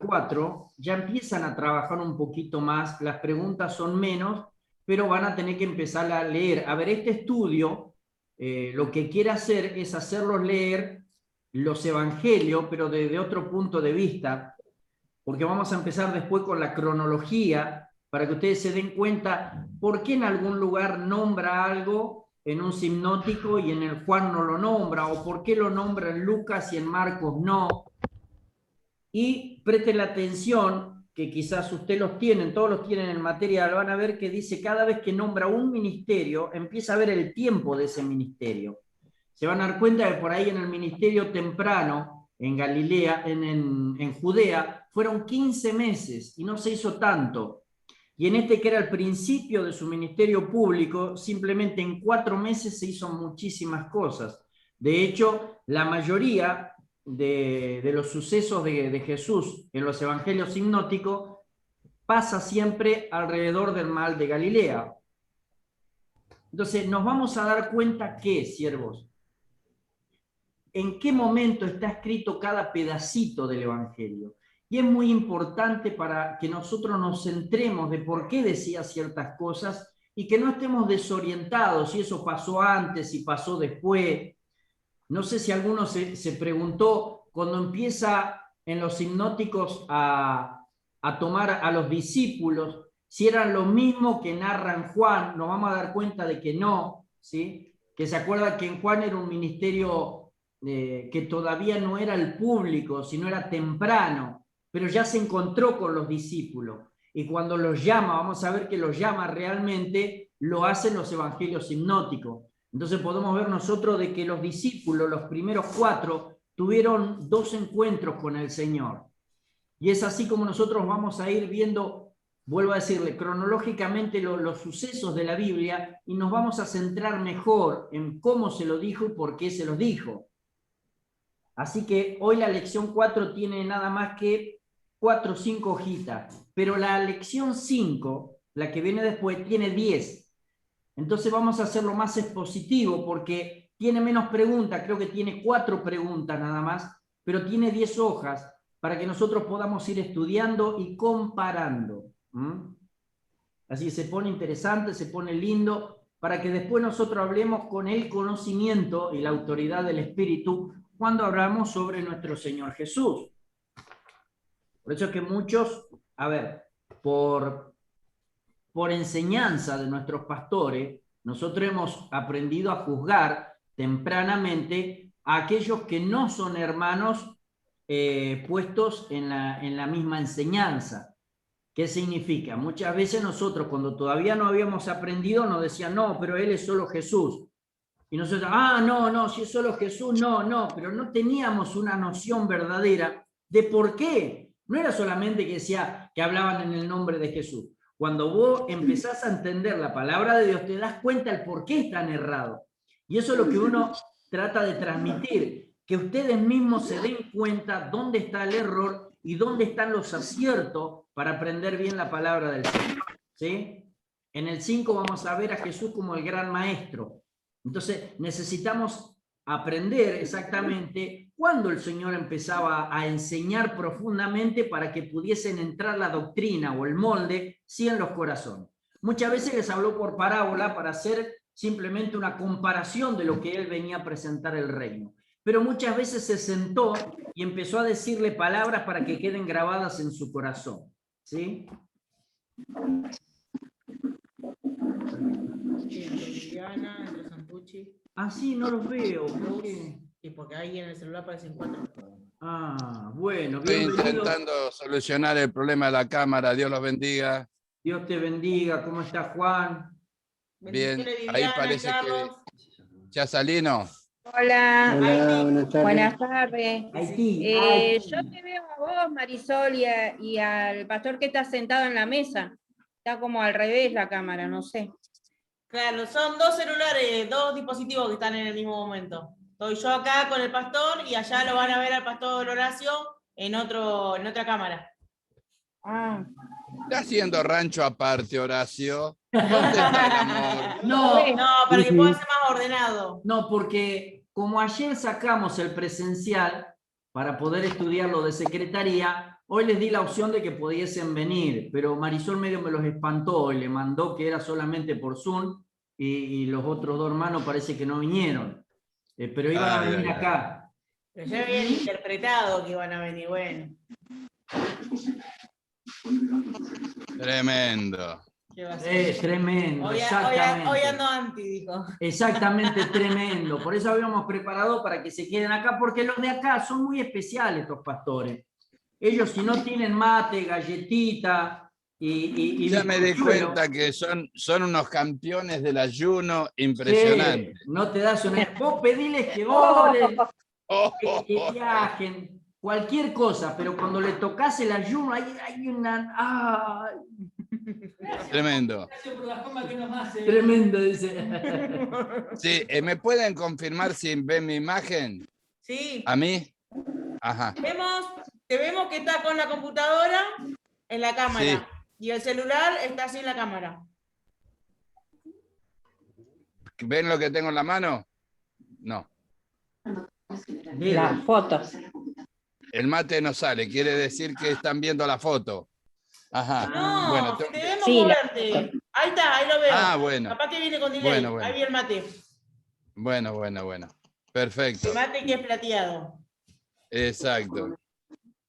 4 ya empiezan a trabajar un poquito más, las preguntas son menos, pero van a tener que empezar a leer. A ver, este estudio lo que quiere hacer es hacerlos leer los evangelios, pero desde otro punto de vista, porque vamos a empezar después con la cronología, para que ustedes se den cuenta por qué en algún lugar nombra algo en un sinóptico y en el Juan no lo nombra, o por qué lo nombra en Lucas y en Marcos no. Y presten la atención, que quizás ustedes los tienen, todos los tienen en el material, van a ver que dice cada vez que nombra un ministerio, empieza a ver el tiempo de ese ministerio. Se van a dar cuenta que por ahí en el ministerio temprano, en Galilea, en Judea, fueron 15 meses y no se hizo tanto. Y en este que era el principio de su ministerio público, simplemente en 4 meses se hizo muchísimas cosas. De hecho, la mayoría de los sucesos de Jesús en los evangelios sinópticos pasa siempre alrededor del mar de Galilea. Entonces, nos vamos a dar cuenta que, siervos, en qué momento está escrito cada pedacito del evangelio. Y es muy importante para que nosotros nos centremos de por qué decía ciertas cosas y que no estemos desorientados si eso pasó antes, si pasó después. No sé si alguno se preguntó cuando empieza en los sinópticos a tomar a los discípulos, si eran lo mismo que narran Juan. Nos vamos a dar cuenta de que no, ¿sí? Que se acuerda que en Juan era un ministerio que todavía no era el público, sino era temprano, pero ya se encontró con los discípulos. Y cuando los llama, vamos a ver que los llama realmente, lo hacen los evangelios sinópticos. Entonces podemos ver nosotros de que los discípulos, los primeros 4, tuvieron 2 encuentros con el Señor. Y es así como nosotros vamos a ir viendo, vuelvo a decirle, cronológicamente los sucesos de la Biblia y nos vamos a centrar mejor en cómo se lo dijo y por qué se los dijo. Así que hoy la lección 4 tiene nada más que 4 o 5 hojitas, pero la lección 5, la que viene después, tiene 10. Entonces vamos a hacerlo más expositivo porque tiene menos preguntas, creo que tiene 4 preguntas nada más, pero tiene 10 hojas para que nosotros podamos ir estudiando y comparando. Así que se pone interesante, se pone lindo, para que después nosotros hablemos con el conocimiento y la autoridad del Espíritu cuando hablamos sobre nuestro Señor Jesús. Por eso es que muchos, a ver, por enseñanza de nuestros pastores, nosotros hemos aprendido a juzgar tempranamente a aquellos que no son hermanos puestos en la misma enseñanza. ¿Qué significa? Muchas veces nosotros, cuando todavía no habíamos aprendido, nos decían, no, pero él es solo Jesús. Y nosotros, no, si es solo Jesús, no, pero no teníamos una noción verdadera de por qué. No era solamente que decía que hablaban en el nombre de Jesús. Cuando vos empezás a entender la palabra de Dios, te das cuenta el por qué están errados. Y eso es lo que uno trata de transmitir, que ustedes mismos se den cuenta dónde está el error y dónde están los aciertos para aprender bien la palabra del Señor. ¿Sí? En el 5 vamos a ver a Jesús como el gran maestro. Entonces necesitamos aprender exactamente cuándo el Señor empezaba a enseñar profundamente para que pudiesen entrar la doctrina o el molde, sí, en los corazones. Muchas veces les habló por parábola para hacer simplemente una comparación de lo que él venía a presentar el reino. Pero muchas veces se sentó y empezó a decirle palabras para que queden grabadas en su corazón. ¿Sí? Liliana, entre Santucci. Ah, sí, no los veo. ¿Por qué? Y porque ahí en el celular aparecen 4. Ah, bueno, Estoy bienvenido. intentando solucionar el problema de la cámara. Dios los bendiga. Dios te bendiga. ¿Cómo está Juan? Bien, Viviana, ahí parece Carlos. que ya salí, ¿no? Hola, Hola, buenas tardes. Haití. Yo te veo a vos, Marisol, y al pastor que está sentado en la mesa. Está como al revés la cámara, no sé. Claro, son 2 celulares, 2 dispositivos que están en el mismo momento. Estoy yo acá con el pastor y allá lo van a ver al pastor Horacio en otra cámara. Ah, Está haciendo rancho aparte, Horacio. ¿Dónde está el amor? No, para que pueda ser más ordenado. No, porque como ayer sacamos el presencial, para poder estudiar lo de secretaría. Hoy les di la opción de que pudiesen venir, pero Marisol medio me los espantó y le mandó que era solamente por Zoom y los otros dos hermanos parece que no vinieron. Pero iban a venir acá. Pero ya habían interpretado que iban a venir, bueno. Tremendo. ¿Qué va a ser? Tremendo, Hoy exactamente. ando anti, dijo. Exactamente, tremendo. Por eso habíamos preparado para que se queden acá, porque los de acá son muy especiales, estos pastores. Ellos, si no tienen mate, galletita y Ya me di bizcochuelo, cuenta que son unos campeones del ayuno impresionantes. sí, no te das una. Vos pediles que oren, Oh, que viajen, cualquier cosa, pero cuando le tocas el ayuno, hay una. ¡Ay! tremendo. Tremendo, dice. Sí, ¿me pueden confirmar si ven mi imagen? Sí. ¿A mí? Ajá. Te vemos que está con la computadora en la cámara. Sí. Y el celular está sin la cámara. ¿Ven lo que tengo en la mano? No. Las fotos. El mate no sale, quiere decir que están viendo la foto. Ajá. No, Bueno, te vemos Sí, moverte. Ahí está, ahí lo veo. Ah, bueno. Capaz que viene con delay. Bueno. Ahí viene el mate. Bueno. Perfecto. El mate que es plateado. Exacto.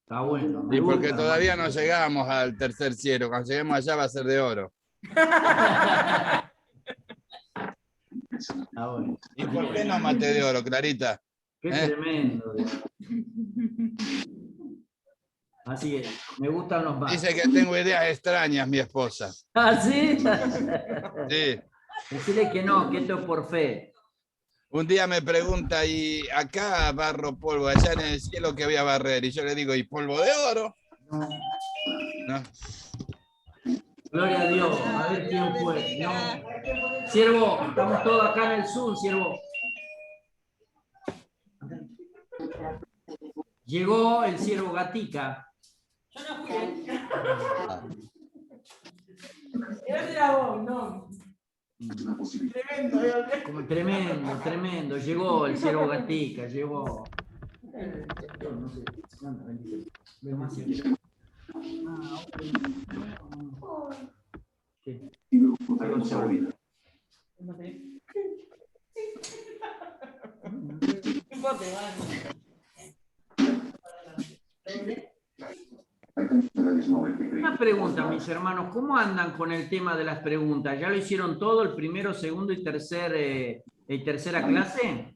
Está bueno. me Y porque gusta. todavía no llegamos al tercer cielo. Cuando lleguemos allá va a ser de oro. Está bueno. ¿Y por qué no mate de oro, Clarita? Qué tremendo. Así que me gustan los más. Dice que tengo ideas extrañas, mi esposa. ¿Ah, sí? Sí. Decirle que no, que esto es por fe. Un día me pregunta, y acá barro polvo, allá en el cielo que voy a barrer. Y yo le digo, ¿y polvo de oro? No. Gloria a Dios. A ver quién fue. No. Siervo, estamos todos acá en el Zoom, siervo. Llegó el siervo Gatica. Yo no fui. Era vos, no. Tremendo. Tremendo. Llegó el siervo Gatica, llegó. ¿Qué? Algo se olvidó. Una pregunta, mis hermanos, ¿cómo andan con el tema de las preguntas? ¿Ya lo hicieron todo, el primero, segundo y tercera clase?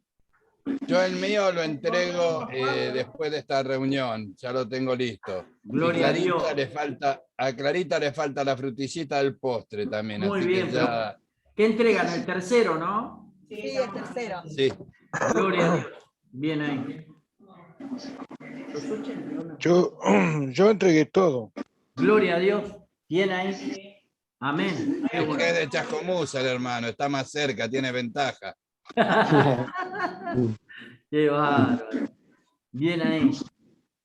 Yo el mío lo entrego después de esta reunión, ya lo tengo listo. Gloria a Dios. A Clarita le falta la frutillita del postre también. Muy así bien, que ya... ¿Qué entregan? El tercero, ¿no? Sí, el tercero. Sí. Gloria a Dios. Bien ahí. Yo entregué todo. Gloria a Dios. Bien ahí. Amén. Qué Es bueno. que es de Chascomús el hermano, está más cerca, tiene ventaja. Qué bárbaro. Bien ahí.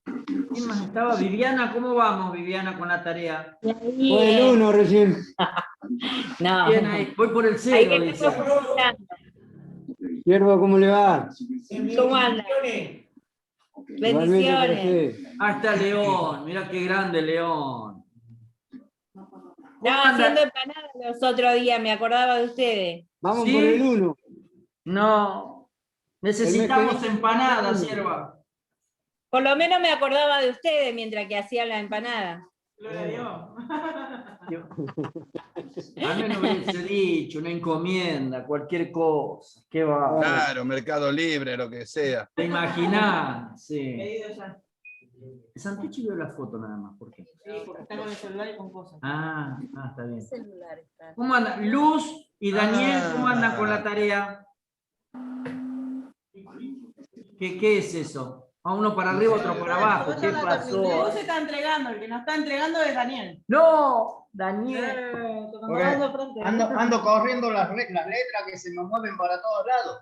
¿Quién más estaba? Viviana, ¿cómo vamos, Viviana, con la tarea? Fue el 1 recién. No. Bien ahí. Voy por el Hay cero, que dice. estar procurando. Siervo, ¿cómo le va? ¿Cómo anda? Igualmente para Bendiciones. usted. Ah, está León. Mirá qué grande León. Estaba haciendo empanadas los otros días, me acordaba de ustedes. Vamos ¿Sí? por el 1. No. Necesitamos empanadas, sierva. Por lo menos me acordaba de ustedes mientras que hacía la empanada. Gloria a Dios. A mí no me hubiese dicho, una encomienda, cualquier cosa. ¿Qué va? Claro, Mercado Libre, lo que sea. ¿Te imaginás? Sí. Pedido ya. Santiago vio la foto nada más, ¿por qué? Sí, porque está con el celular y con cosas. Está bien. ¿Cómo andan? Luz y Daniel, ¿cómo andan con la tarea? ¿Qué es eso? A uno para arriba, otro para abajo. ¿Qué Vos pasó? se está entregando, el que nos está entregando es Daniel. ¡No! Daniel. Ando corriendo las letras que se me mueven para todos lados.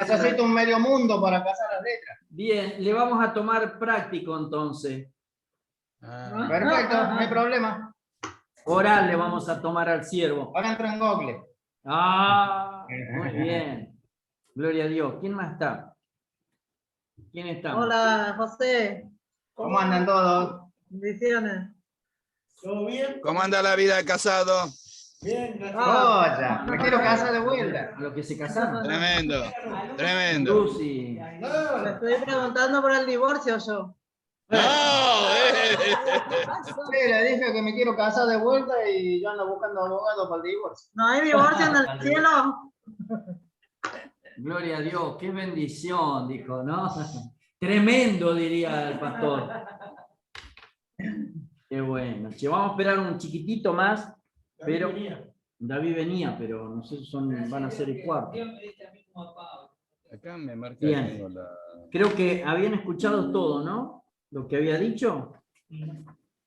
Necesito un medio mundo para cazar las letras. Bien, le vamos a tomar práctico entonces. Perfecto, no hay problema. Oral le vamos a tomar al siervo. Ahora entro en Google. Muy bien. Gloria a Dios. ¿Quién más está? ¿Quién está? Hola, José. ¿Cómo andan todos? Bendiciones. ¿Todo bien? ¿Cómo anda la vida de casado? Bien, gracias. Oye, me quiero casar de vuelta. A los que se casaron. Tremendo, tremendo. Lucy. Le estoy preguntando por el divorcio yo. ¡No! Sí, le dije que me quiero casar de vuelta y yo ando buscando abogado para el divorcio. ¿No hay divorcio en el cielo? Gloria a Dios, qué bendición, dijo, ¿no? Tremendo, diría el pastor. Qué bueno. Che, vamos a esperar un chiquitito más, pero David venía, pero no sé si van a ser el cuarto. Acá me marca Bien. que tengo la... Creo que habían escuchado todo, ¿no? Lo que había dicho.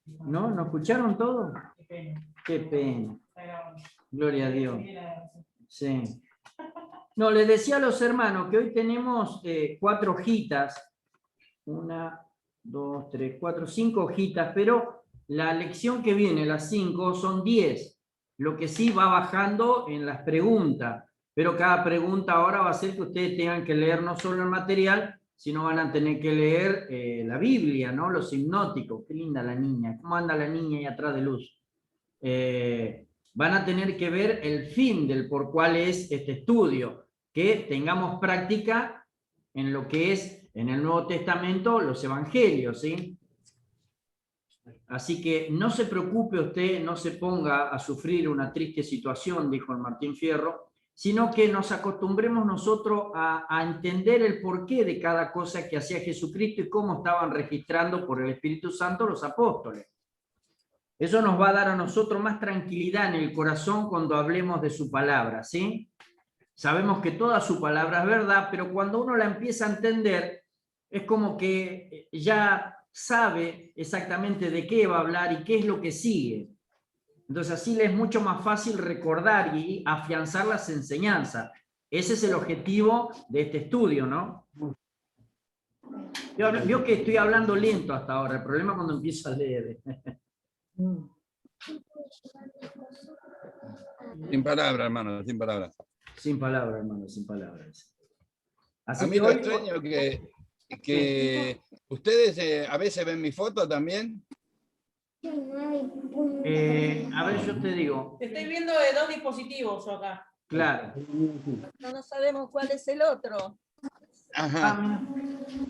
¿No? ¿No escucharon todo? Qué pena. Gloria a Dios. Sí. No, les decía a los hermanos que hoy tenemos 4 hojitas. 1, 2, 3, 4, 5 hojitas, pero la lección que viene, las 5, son 10. Lo que sí va bajando en las preguntas, pero cada pregunta ahora va a ser que ustedes tengan que leer no solo el material, sino van a tener que leer la Biblia, ¿no? Los hipnóticos. Qué linda la niña. ¿Cómo anda la niña ahí atrás de Luz? Van a tener que ver el fin del por cuál es este estudio, que tengamos práctica en lo que es en el Nuevo Testamento los evangelios, ¿sí? Así que no se preocupe usted, no se ponga a sufrir una triste situación, dijo el Martín Fierro, sino que nos acostumbremos nosotros a entender el porqué de cada cosa que hacía Jesucristo y cómo estaban registrando por el Espíritu Santo los apóstoles. Eso nos va a dar a nosotros más tranquilidad en el corazón cuando hablemos de su palabra, ¿sí? Sabemos que toda su palabra es verdad, pero cuando uno la empieza a entender, es como que ya sabe exactamente de qué va a hablar y qué es lo que sigue. Entonces así le es mucho más fácil recordar y afianzar las enseñanzas. Ese es el objetivo de este estudio, ¿no? Vio que estoy hablando lento hasta ahora, el problema es cuando empiezo a leer. Sin palabras, hermano, sin palabras. Sin palabras, hermano, sin palabras. Así A mí que lo hoy... extraño que ustedes a veces ven mi foto también. A ver, yo te digo. Te estoy viendo de 2 dispositivos yo acá. Claro. No sabemos cuál es el otro. Ajá.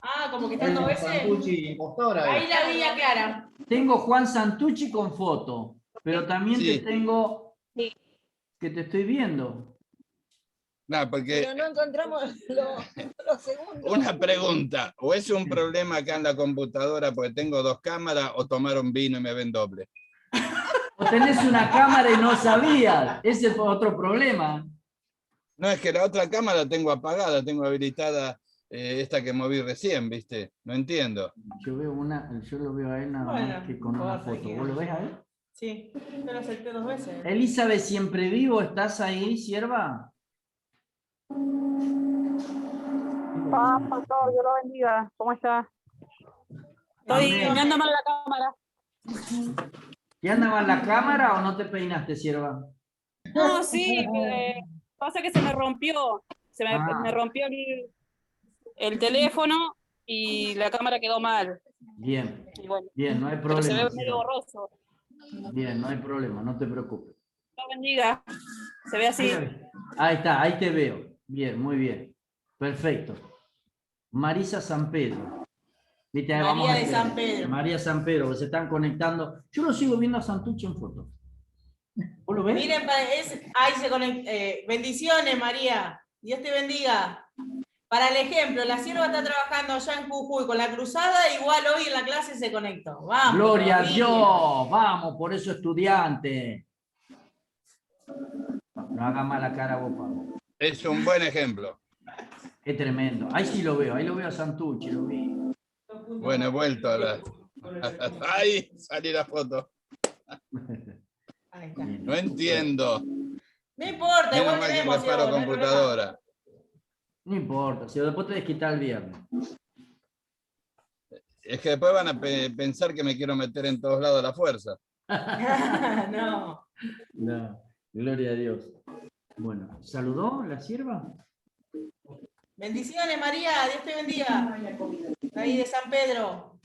Ah, como que están 2 veces. Santucci, impostora. Ahí la vi a Clara. Tengo Juan Santucci con foto, pero también Sí. te tengo que te estoy viendo. No, porque Pero no encontramos los segundos. una pregunta, o es un problema acá en la computadora porque tengo 2 cámaras o tomaron vino y me ven doble. O tenés una cámara y no sabías. Ese fue otro problema. No, es que la otra cámara tengo apagada, tengo habilitada esta que moví recién, ¿viste? No entiendo. Yo lo veo a él nada más Bueno, que con una vos foto. seguís. ¿Vos lo ves a él? Sí, yo lo acepté 2 veces. Elizabeth, siempre vivo, ¿estás ahí, sierva? Pastor, Dios lo bendiga. ¿Cómo está? Estoy Amén. mirando mal la cámara. ¿Te anda mal la cámara o no te peinaste, sierva? No, sí, pasa que se me rompió. Me rompió el teléfono y la cámara quedó mal. Bien, Y bueno, bien, no hay pero se problema. ve medio borroso. Bien, no hay problema, no te preocupes. Dios lo bendiga. Se ve así. Ahí está, ahí te veo. Bien, muy bien. Perfecto. Marisa San Pedro. ¿Viste? Ahí María a de ver. San Pedro. María San Pedro, se están conectando. Yo lo sigo viendo a Santucci en foto. ¿Vos lo ves? Miren, ahí se conecta. Bendiciones, María. Dios te bendiga. Para el ejemplo, la sierva está trabajando allá en Jujuy con la cruzada, igual hoy en la clase se conectó. Vamos. Gloria a María. Dios, vamos, por eso estudiante. No haga mala cara vos, Pablo. Es un buen ejemplo. Es tremendo. Ahí sí lo veo, ahí lo veo a Santucci, lo vi. Bueno, he vuelto a la... Ahí salí la foto. Ahí está. No entiendo. No importa, Menos igual mal que tenemos. preparo Diego, no hay problema. computadora. No importa, si después te desquitas el viernes. Es que después van a pensar que me quiero meter en todos lados a la fuerza. No. No, gloria a Dios. Bueno, ¿saludó la sierva? Bendiciones, María, Dios te bendiga. Ahí de San Pedro.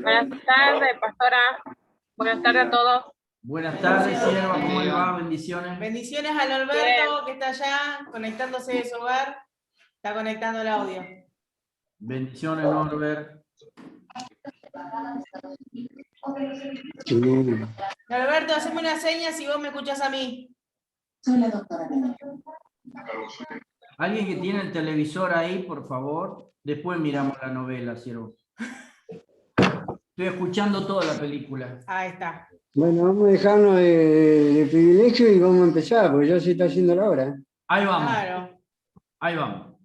Buenas tardes, pastora. Buenas tardes a todos. Buenas tardes, sierva, ¿cómo le va? Bendiciones. Bendiciones a Norberto, que está allá, conectándose de su hogar. Está conectando el audio. Bendiciones, Norbert. Norberto, haceme una seña si vos me escuchás a mí. Soy la doctora Benito. Alguien que tiene el televisor ahí, por favor. Después miramos la novela, siervo. Estoy escuchando toda la película. Ahí está. Bueno, vamos a dejarnos de privilegio y vamos a empezar, porque ya se está haciendo la hora. Ahí vamos. Claro. Ahí vamos.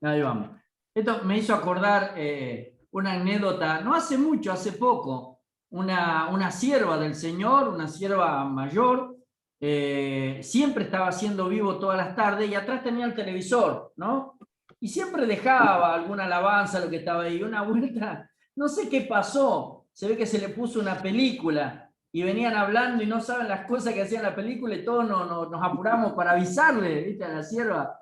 Ahí vamos. Esto me hizo acordar una anécdota, no hace mucho, hace poco, una sierva del Señor, una sierva mayor, siempre estaba haciendo vivo todas las tardes y atrás tenía el televisor, ¿no? Y siempre dejaba alguna alabanza, lo que estaba ahí. Una vuelta, no sé qué pasó, se ve que se le puso una película y venían hablando y no saben las cosas que hacían la película y todos nos apuramos para avisarle, ¿viste? A la sierva.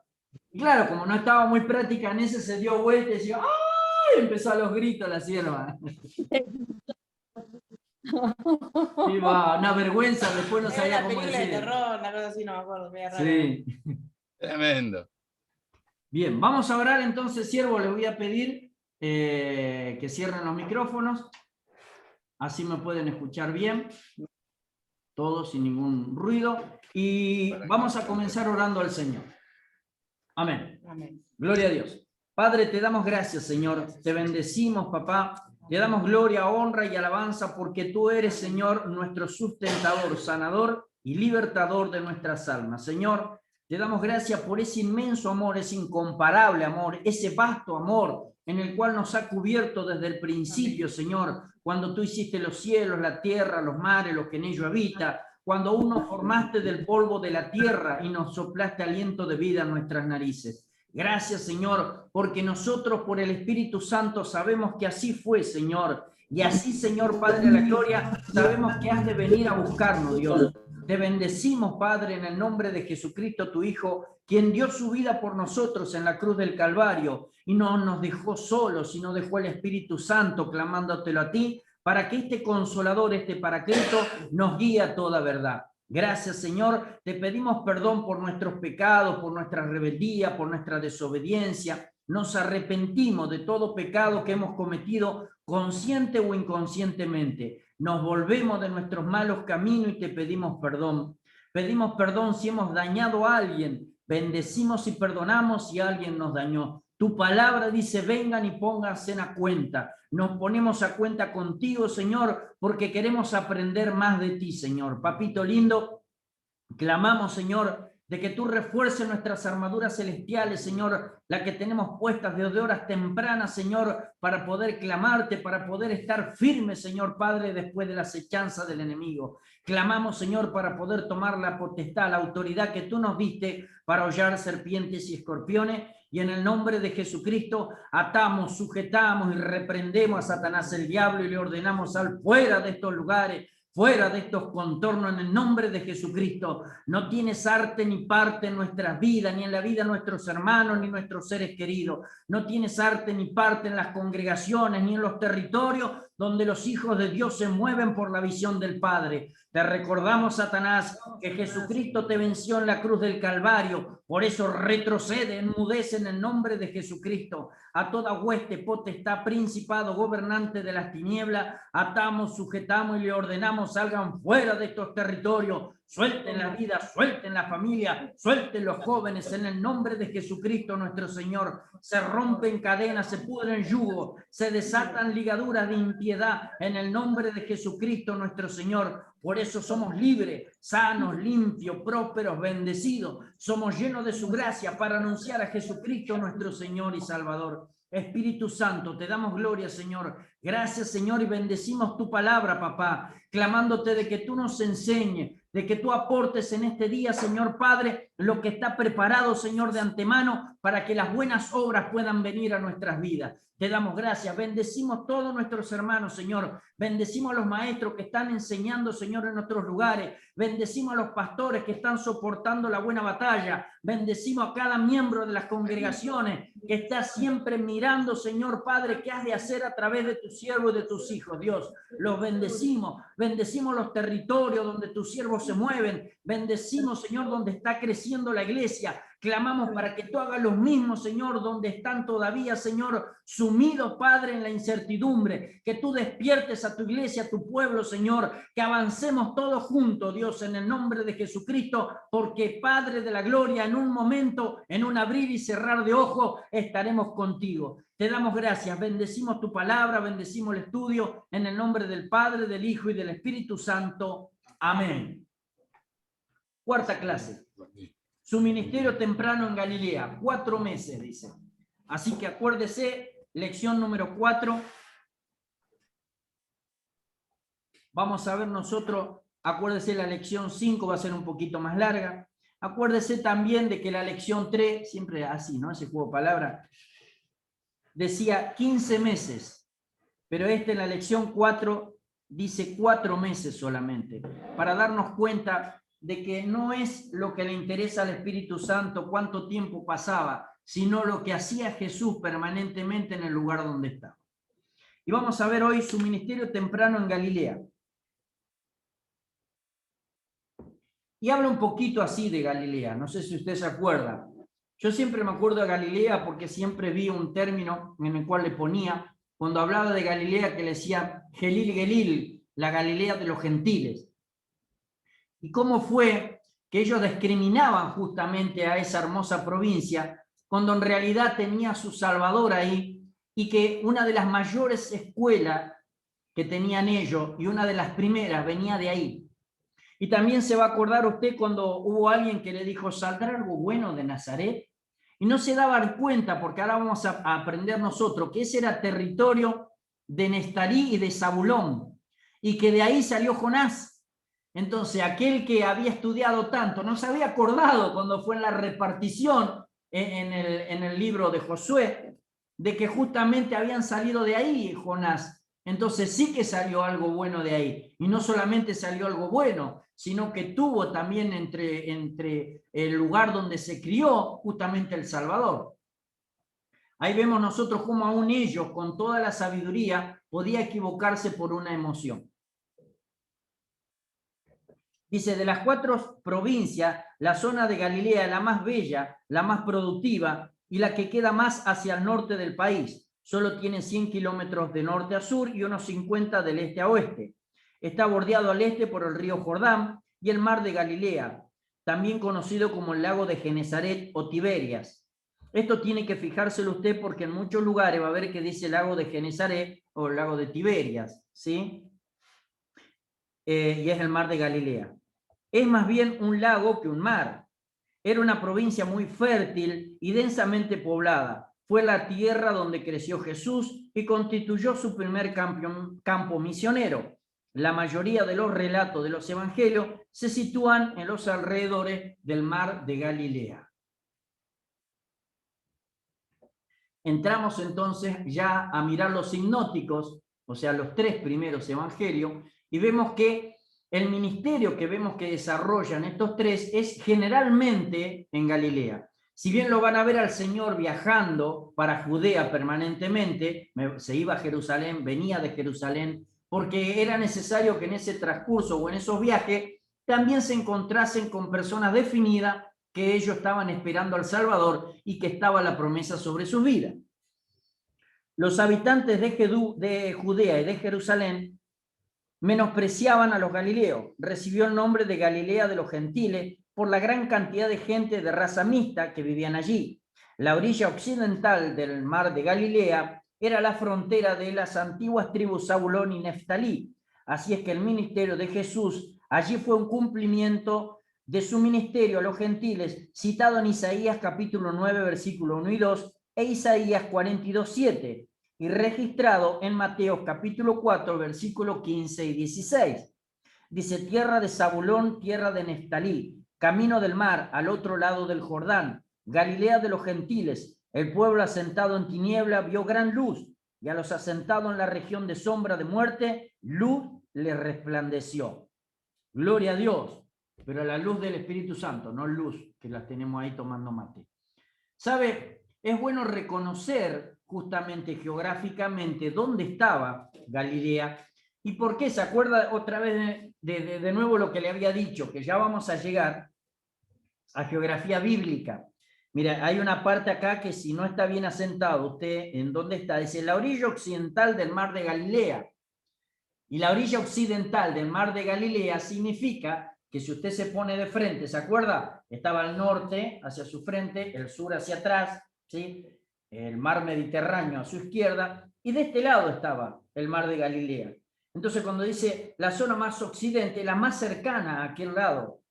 Y claro, como no estaba muy práctica en ese, se dio vuelta y decía, ¡ay! Empezó a los gritos la sierva. Iba, una vergüenza, después no sabía cómo película de decir. terror, una cosa así, no me acuerdo. Media rara. Sí. Tremendo. Bien, vamos a orar entonces, siervo, le voy a pedir que cierren los micrófonos, así me pueden escuchar bien, todos sin ningún ruido, y vamos a comenzar orando al Señor. Amén. Amén. Gloria a Dios. Padre, te damos gracias, Señor, te bendecimos, papá, te damos gloria, honra y alabanza porque tú eres, Señor, nuestro sustentador, sanador y libertador de nuestras almas. Señor, te damos gracias por ese inmenso amor, ese incomparable amor, ese vasto amor en el cual nos ha cubierto desde el principio, Señor, cuando tú hiciste los cielos, la tierra, los mares, lo que en ello habita, cuando aún nos formaste del polvo de la tierra y nos soplaste aliento de vida en nuestras narices. Gracias, Señor, porque nosotros por el Espíritu Santo sabemos que así fue, Señor. Y así, Señor, Padre de la Gloria, sabemos que has de venir a buscarnos, Dios. Te bendecimos, Padre, en el nombre de Jesucristo, tu Hijo, quien dio su vida por nosotros en la cruz del Calvario y no nos dejó solos, sino dejó el Espíritu Santo clamándotelo a ti, para que este Consolador, este Paracleto, nos guíe a toda verdad. Gracias, Señor. Te pedimos perdón por nuestros pecados, por nuestra rebeldía, por nuestra desobediencia. Nos arrepentimos de todo pecado que hemos cometido, consciente o inconscientemente. Nos volvemos de nuestros malos caminos y te pedimos perdón. Pedimos perdón si hemos dañado a alguien. Bendecimos y perdonamos si alguien nos dañó. Tu palabra dice, vengan y pónganse a cuenta. Nos ponemos a cuenta contigo, Señor, porque queremos aprender más de ti, Señor. Papito lindo, clamamos, Señor, de que tú refuerces nuestras armaduras celestiales, Señor, la que tenemos puestas desde horas tempranas, Señor, para poder clamarte, para poder estar firmes, Señor Padre, después de la acechanza del enemigo. Clamamos, Señor, para poder tomar la potestad, la autoridad que tú nos diste para hollar serpientes y escorpiones. Y en el nombre de Jesucristo atamos, sujetamos y reprendemos a Satanás el diablo y le ordenamos al fuera de estos lugares, fuera de estos contornos, en el nombre de Jesucristo. No tienes arte ni parte en nuestras vidas, ni en la vida de nuestros hermanos, ni nuestros seres queridos. No tienes arte ni parte en las congregaciones, ni en los territorios donde los hijos de Dios se mueven por la visión del Padre. Te recordamos, Satanás, que Jesucristo te venció en la cruz del Calvario. Por eso retrocede, enmudece en el nombre de Jesucristo. A toda hueste, potestad, principado, gobernante de las tinieblas, atamos, sujetamos y le ordenamos, salgan fuera de estos territorios, suelten la vida, suelten la familia, suelten los jóvenes en el nombre de Jesucristo nuestro Señor. Se rompen cadenas, se pudren yugos, se desatan ligaduras de impiedad en el nombre de Jesucristo nuestro Señor. Por eso somos libres, sanos, limpios, prósperos, bendecidos. Somos llenos de su gracia para anunciar a Jesucristo nuestro Señor y Salvador. Espíritu Santo, te damos gloria, Señor. Gracias, Señor, y bendecimos tu palabra, papá, clamándote de que tú nos enseñes, de que tú aportes en este día, Señor Padre, lo que está preparado, Señor, de antemano, para que las buenas obras puedan venir a nuestras vidas. Te damos gracias, bendecimos todos nuestros hermanos, Señor, bendecimos a los maestros que están enseñando, Señor, en nuestros lugares, bendecimos a los pastores que están soportando la buena batalla, bendecimos a cada miembro de las congregaciones que está siempre mirando, Señor Padre, qué has de hacer a través de tus siervos y de tus hijos, Dios. Los bendecimos, bendecimos los territorios donde tus siervos se mueven, bendecimos, Señor, donde está creciendo la iglesia. Clamamos para que tú hagas lo mismo, Señor, donde están todavía, Señor, sumidos, Padre, en la incertidumbre. Que tú despiertes a tu iglesia, a tu pueblo, Señor, que avancemos todos juntos, Dios, en el nombre de Jesucristo, porque, Padre de la gloria, en un momento, en un abrir y cerrar de ojos, estaremos contigo. Te damos gracias, bendecimos tu palabra, bendecimos el estudio, en el nombre del Padre, del Hijo y del Espíritu Santo. Amén. Cuarta clase. Su ministerio temprano en Galilea, 4 meses, dice. Así que acuérdese, lección número 4. Vamos a ver nosotros, acuérdese, la lección 5 va a ser un poquito más larga. Acuérdese también de que la lección 3, siempre así, ¿no? Ese juego de palabras, decía 15 meses, pero en la lección 4 dice 4 meses solamente, para darnos cuenta de que no es lo que le interesa al Espíritu Santo cuánto tiempo pasaba, sino lo que hacía Jesús permanentemente en el lugar donde estaba. Y vamos a ver hoy su ministerio temprano en Galilea. Y habla un poquito así de Galilea, no sé si usted se acuerda. Yo siempre me acuerdo de Galilea porque siempre vi un término en el cual le ponía, cuando hablaba de Galilea, que le decía Gelil Gelil, la Galilea de los gentiles. Y cómo fue que ellos discriminaban justamente a esa hermosa provincia, cuando en realidad tenía a su Salvador ahí, y que una de las mayores escuelas que tenían ellos, y una de las primeras, venía de ahí. Y también se va a acordar usted cuando hubo alguien que le dijo, ¿saldrá algo bueno de Nazaret? Y no se daba cuenta, porque ahora vamos a aprender nosotros, que ese era territorio de Neftalí y de Zabulón, y que de ahí salió Jonás. Entonces, aquel que había estudiado tanto, no se había acordado cuando fue en la repartición en el libro de Josué, de que justamente habían salido de ahí Jonás. Entonces sí que salió algo bueno de ahí. Y no solamente salió algo bueno, sino que tuvo también entre el lugar donde se crió justamente el Salvador. Ahí vemos nosotros cómo aún ellos, con toda la sabiduría, podía equivocarse por una emoción. Dice, de las 4 provincias, la zona de Galilea es la más bella, la más productiva y la que queda más hacia el norte del país. Solo tiene 100 kilómetros de norte a sur y unos 50 del este a oeste. Está bordeado al este por el río Jordán y el mar de Galilea, también conocido como el lago de Genesaret o Tiberias. Esto tiene que fijárselo usted porque en muchos lugares va a ver que dice lago de Genesaret o el lago de Tiberias, ¿sí? Y es el mar de Galilea. Es más bien un lago que un mar. Era una provincia muy fértil y densamente poblada. Fue la tierra donde creció Jesús y constituyó su primer campo misionero. La mayoría de los relatos de los evangelios se sitúan en los alrededores del mar de Galilea. Entramos entonces ya a mirar los sinópticos, o sea, los 3 primeros evangelios, y vemos que el ministerio que vemos que desarrollan estos 3 es generalmente en Galilea. Si bien lo van a ver al Señor viajando para Judea permanentemente, se iba a Jerusalén, venía de Jerusalén, porque era necesario que en ese transcurso o en esos viajes también se encontrasen con personas definidas que ellos estaban esperando al Salvador y que estaba la promesa sobre su vida. Los habitantes de Judea y de Jerusalén menospreciaban a los galileos. Recibió el nombre de Galilea de los gentiles por la gran cantidad de gente de raza mixta que vivían allí. La orilla occidental del mar de Galilea era la frontera de las antiguas tribus Zabulón y Neftalí. Así es que el ministerio de Jesús allí fue un cumplimiento de su ministerio a los gentiles, citado en Isaías capítulo 9, versículo 1 y 2, e Isaías 42, 7, y registrado en Mateo capítulo 4, versículo 15 y 16. Dice, tierra de Zabulón, tierra de Neftalí, camino del mar, al otro lado del Jordán, Galilea de los gentiles. El pueblo asentado en tiniebla vio gran luz, y a los asentados en la región de sombra de muerte, luz les resplandeció. Gloria a Dios, pero la luz del Espíritu Santo, no luz que las tenemos ahí tomando mate. ¿Sabe? Es bueno reconocer justamente geográficamente dónde estaba Galilea y por qué. ¿Se acuerda otra vez de nuevo lo que le había dicho? Que ya vamos a llegar a geografía bíblica. Mira, hay una parte acá que si no está bien asentado usted, ¿en dónde está? Dice, la orilla occidental del mar de Galilea. Y la orilla occidental del mar de Galilea significa que si usted se pone de frente, ¿se acuerda? Estaba al norte hacia su frente, el sur hacia atrás, ¿sí? El mar Mediterráneo a su izquierda, y de este lado estaba el mar de Galilea. Entonces cuando dice la zona más occidente, la más cercana a aquel lado,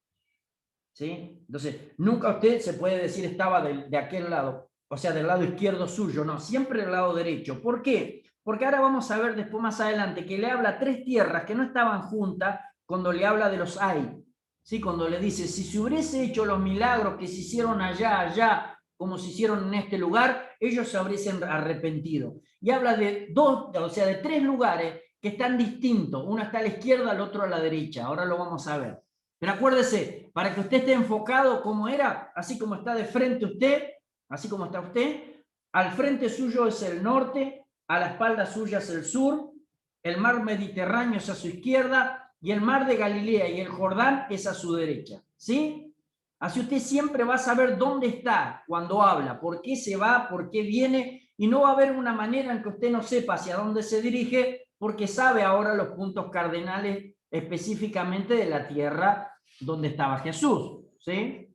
¿sí? Entonces nunca usted se puede decir estaba de aquel lado, o sea, del lado izquierdo suyo, no, siempre del lado derecho. ¿Por qué? Porque ahora vamos a ver después más adelante que le habla tres tierras que no estaban juntas cuando le habla de los Ai, ¿sí? Cuando le dice, si se hubiese hecho los milagros que se hicieron allá, como se hicieron en este lugar, ellos se hubiesen arrepentido. Y habla de dos, o sea, de tres lugares que están distintos. Uno está a la izquierda, el otro a la derecha. Ahora lo vamos a ver. Pero acuérdese, para que usted esté enfocado como era, así como está de frente usted, así como está usted, al frente suyo es el norte, a la espalda suya es el sur, el mar Mediterráneo es a su izquierda y el mar de Galilea y el Jordán es a su derecha. ¿Sí? Así usted siempre va a saber dónde está cuando habla, por qué se va, por qué viene, y no va a haber una manera en que usted no sepa hacia dónde se dirige, porque sabe ahora los puntos cardenales específicamente de la tierra donde estaba Jesús. ¿Sí?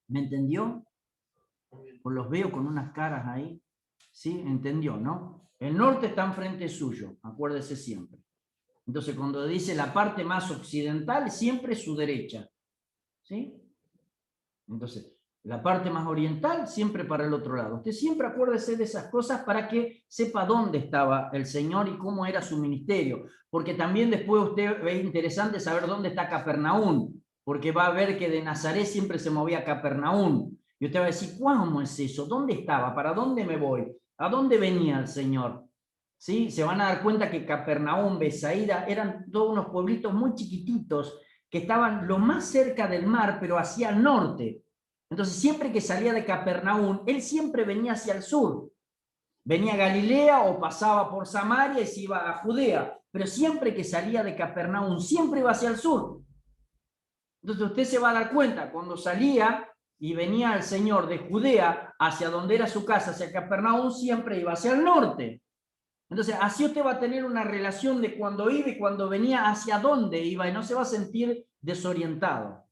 ¿Me entendió? Pues los veo con unas caras ahí. ¿Sí? ¿Entendió, no? El norte está enfrente suyo, acuérdese siempre. Entonces, cuando dice la parte más occidental, siempre es su derecha. ¿Sí? Entonces, la parte más oriental, siempre para el otro lado. Usted siempre acuérdese de esas cosas para que sepa dónde estaba el Señor y cómo era su ministerio. Porque también después usted ve interesante saber dónde está Capernaum, porque va a ver que de Nazaret siempre se movía a Capernaum. Y usted va a decir, ¿cómo es eso? ¿Dónde estaba? ¿Para dónde me voy? ¿A dónde venía el Señor? ¿Sí? Se van a dar cuenta que Capernaum, Besaida, eran todos unos pueblitos muy chiquititos que estaban lo más cerca del mar, pero hacia el norte. Entonces, siempre que salía de Capernaum, él siempre venía hacia el sur. Venía a Galilea o pasaba por Samaria y se iba a Judea. Pero siempre que salía de Capernaum, siempre iba hacia el sur. Entonces, usted se va a dar cuenta, cuando salía y venía el Señor de Judea hacia donde era su casa, hacia Capernaum, siempre iba hacia el norte. Entonces, así usted va a tener una relación de cuando iba y cuando venía, hacia dónde iba, y no se va a sentir desorientado.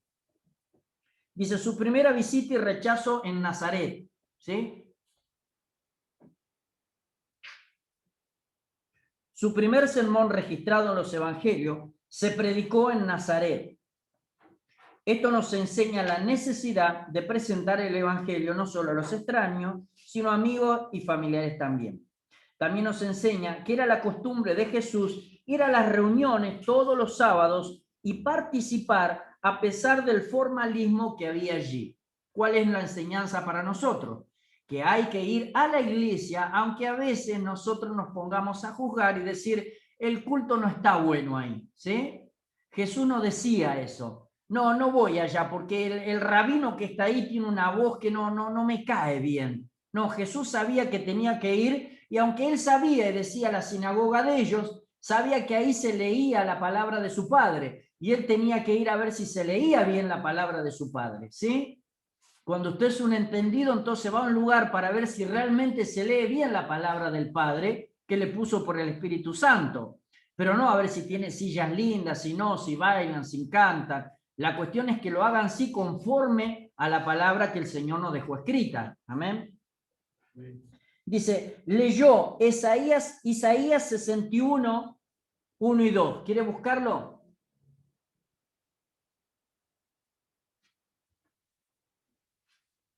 Dice, su primera visita y rechazo en Nazaret. ¿Sí? Su primer sermón registrado en los evangelios se predicó en Nazaret. Esto nos enseña la necesidad de presentar el evangelio no solo a los extraños, sino a amigos y familiares también. También nos enseña que era la costumbre de Jesús ir a las reuniones todos los sábados y participar a pesar del formalismo que había allí. ¿Cuál es la enseñanza para nosotros? Que hay que ir a la iglesia, aunque a veces nosotros nos pongamos a juzgar y decir, el culto no está bueno ahí. ¿Sí? Jesús no decía eso. No, no voy allá porque el rabino que está ahí tiene una voz que no me cae bien. No, Jesús sabía que tenía que ir, y aunque él sabía y decía la sinagoga de ellos, sabía que ahí se leía la palabra de su padre, y él tenía que ir a ver si se leía bien la palabra de su padre. ¿Sí? Cuando usted es un entendido, entonces va a un lugar para ver si realmente se lee bien la palabra del padre, que le puso por el Espíritu Santo. Pero no a ver si tiene sillas lindas, si no, si bailan, si cantan. La cuestión es que lo hagan sí conforme a la palabra que el Señor nos dejó escrita. Amén. Dice, leyó Isaías 61, 1 y 2. ¿Quiere buscarlo?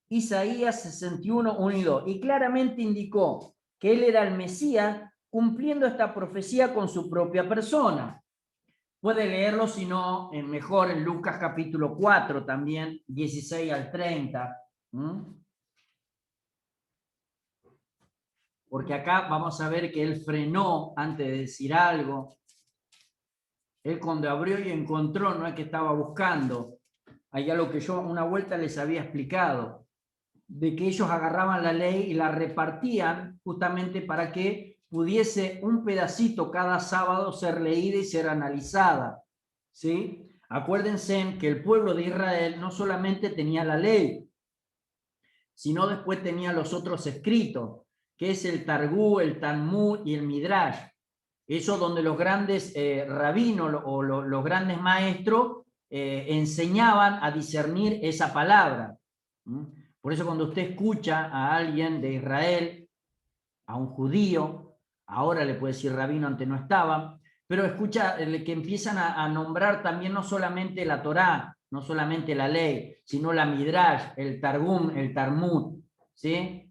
Isaías 61, 1 y 2. Y claramente indicó que él era el Mesías, cumpliendo esta profecía con su propia persona. Puede leerlo, si no, mejor en Lucas capítulo 4 también, 16 al 30. Porque acá vamos a ver que él frenó antes de decir algo. Él cuando abrió y encontró, no es que estaba buscando. Hay algo que yo una vuelta les había explicado, de que ellos agarraban la ley y la repartían justamente para que pudiese un pedacito cada sábado ser leída y ser analizada. ¿Sí? Acuérdense que el pueblo de Israel no solamente tenía la ley, sino después tenía los otros escritos, que es el Targú, el Talmud y el Midrash. Eso donde los grandes rabinos o los grandes maestros enseñaban a discernir esa palabra. Por eso cuando usted escucha a alguien de Israel, a un judío, ahora le puede decir rabino, antes no estaba, pero escucha que empiezan a nombrar también no solamente la Torá, no solamente la ley, sino la Midrash, el Targum, el Talmud, ¿sí?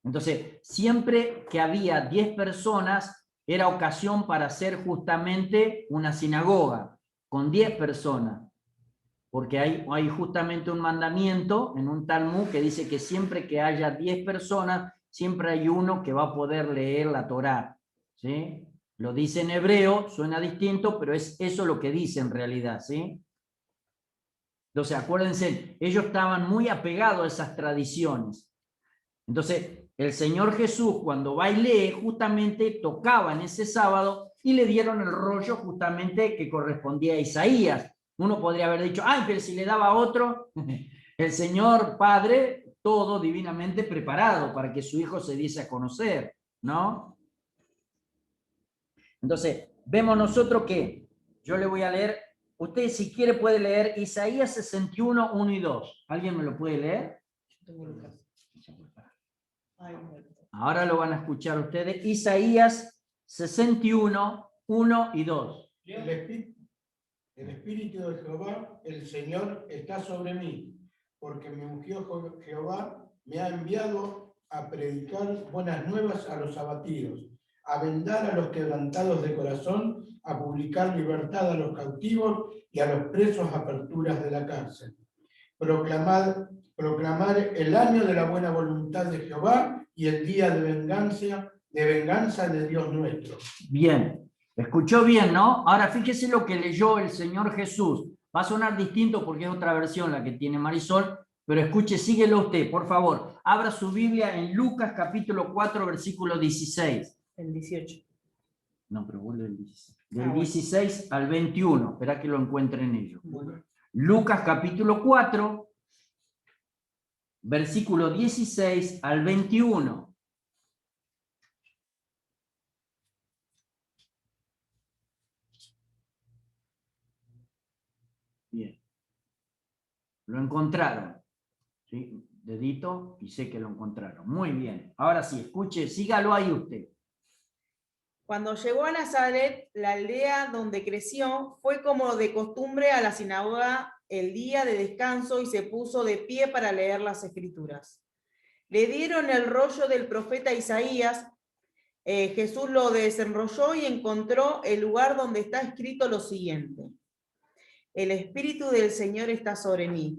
Entonces, siempre que había 10 personas, era ocasión para hacer justamente una sinagoga, con 10 personas. Porque hay justamente un mandamiento en un Talmud que dice que siempre que haya 10 personas, siempre hay uno que va a poder leer la Torá. ¿Sí? Lo dice en hebreo, suena distinto, pero es eso lo que dice en realidad. ¿Sí? Entonces, acuérdense, ellos estaban muy apegados a esas tradiciones. Entonces, el Señor Jesús, cuando va y lee, justamente tocaba en ese sábado y le dieron el rollo justamente que correspondía a Isaías. Uno podría haber dicho, ay, pero si le daba a otro, el Señor Padre, todo divinamente preparado para que su Hijo se diese a conocer, ¿no? Entonces, vemos nosotros que, yo le voy a leer, usted si quiere puede leer Isaías 61, 1 y 2. ¿Alguien me lo puede leer? Ahora lo van a escuchar ustedes. Isaías 61, 1 y 2. El Espíritu de Jehová, el Señor, está sobre mí, porque me ungió Jehová, me ha enviado a predicar buenas nuevas a los abatidos, a vendar a los quebrantados de corazón, a publicar libertad a los cautivos y a los presos aperturas de la cárcel. Proclamar el año de la buena voluntad de Jehová y el día de venganza de Dios nuestro. Bien. Escuchó bien, ¿no? Ahora fíjese lo que leyó el Señor Jesús. Va a sonar distinto porque es otra versión la que tiene Marisol, pero escuche, síguelo usted, por favor. Abra su Biblia en Lucas capítulo 4, versículo 16. El 18. No, pero vuelve el 16. Del 16 al 21. Espera que lo encuentren ellos. Bueno. Lucas capítulo 4, versículo 16 al 21. Bien. Lo encontraron. ¿Sí? Dedito y sé que lo encontraron. Muy bien. Ahora sí, escuche, sígalo ahí usted. Cuando llegó a Nazaret, la aldea donde creció, fue como de costumbre a la sinagoga el día de descanso y se puso de pie para leer las escrituras. Le dieron el rollo del profeta Isaías. Jesús lo desenrolló y encontró el lugar donde está escrito lo siguiente. El Espíritu del Señor está sobre mí,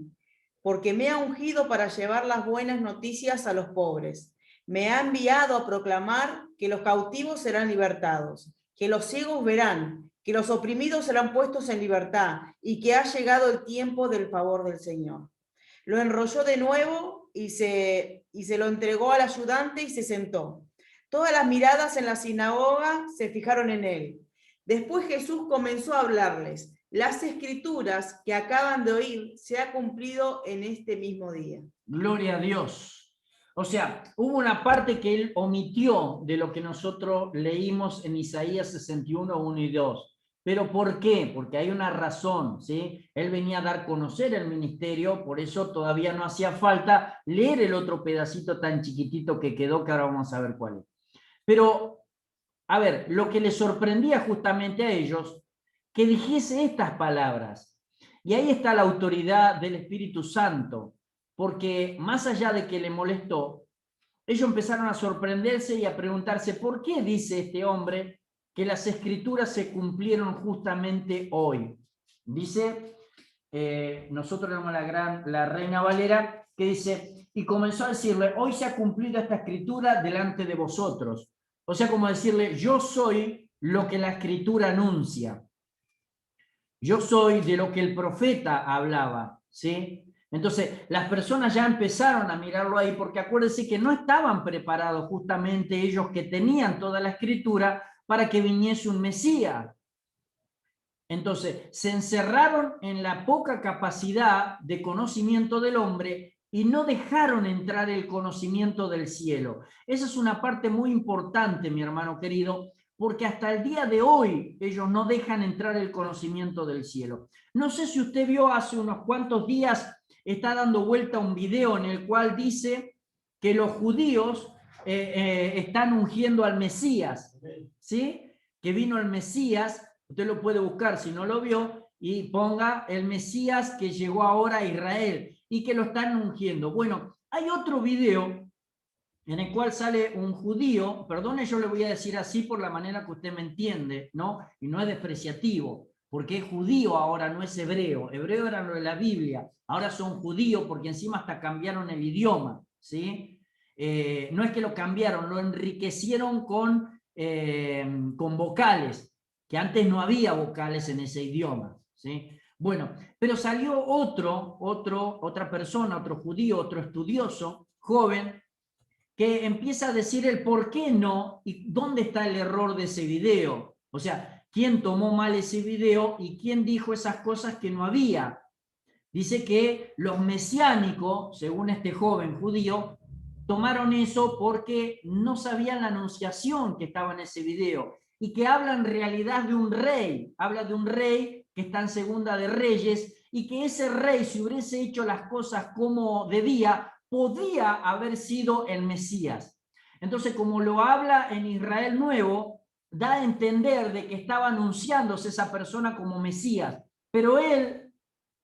porque me ha ungido para llevar las buenas noticias a los pobres. Me ha enviado a proclamar que los cautivos serán libertados, que los ciegos verán, que los oprimidos serán puestos en libertad y que ha llegado el tiempo del favor del Señor. Lo enrolló de nuevo y se lo entregó al ayudante y se sentó. Todas las miradas en la sinagoga se fijaron en él. Después Jesús comenzó a hablarles. Las escrituras que acaban de oír se ha cumplido en este mismo día. Gloria a Dios. O sea, hubo una parte que él omitió de lo que nosotros leímos en Isaías 61, 1 y 2. ¿Pero por qué? Porque hay una razón, ¿sí? Él venía a dar a conocer el ministerio, por eso todavía no hacía falta leer el otro pedacito tan chiquitito que quedó, que ahora vamos a ver cuál es. Pero, a ver, lo que les sorprendía justamente a ellos, que dijese estas palabras. Y ahí está la autoridad del Espíritu Santo, porque más allá de que le molestó, ellos empezaron a sorprenderse y a preguntarse, ¿por qué dice este hombre que las escrituras se cumplieron justamente hoy? Dice, nosotros tenemos la Reina Valera, que dice, y comenzó a decirle, hoy se ha cumplido esta escritura delante de vosotros. O sea, como decirle, yo soy lo que la escritura anuncia. Yo soy de lo que el profeta hablaba, ¿sí? Entonces, las personas ya empezaron a mirarlo ahí, porque acuérdense que no estaban preparados justamente ellos que tenían toda la escritura para que viniese un Mesías. Entonces, se encerraron en la poca capacidad de conocimiento del hombre y no dejaron entrar el conocimiento del cielo. Esa es una parte muy importante, mi hermano querido, porque hasta el día de hoy ellos no dejan entrar el conocimiento del cielo. No sé si usted vio hace unos cuantos días, está dando vuelta un video en el cual dice que los judíos están ungiendo al Mesías, ¿sí? Que vino el Mesías, usted lo puede buscar si no lo vio, y ponga el Mesías que llegó ahora a Israel y que lo están ungiendo. Bueno, hay otro video en el cual sale un judío, perdone, yo le voy a decir así por la manera que usted me entiende, ¿no? Y no es despreciativo, porque es judío ahora, no es hebreo. Hebreo era lo de la Biblia, ahora son judíos porque encima hasta cambiaron el idioma, ¿sí? No es que lo cambiaron, lo enriquecieron con vocales, que antes no había vocales en ese idioma, ¿sí? Bueno, pero salió otra persona, otro judío, otro estudioso, joven, que empieza a decir el por qué no y dónde está el error de ese video. O sea, quién tomó mal ese video y quién dijo esas cosas que no había. Dice que los mesiánicos, según este joven judío, tomaron eso porque no sabían la anunciación que estaba en ese video y que habla en realidad de un rey. Habla de un rey que está en Segunda de Reyes y que ese rey, si hubiese hecho las cosas como debía, podía haber sido el Mesías. Entonces, como lo habla en Israel Nuevo, da a entender de que estaba anunciándose esa persona como Mesías, pero él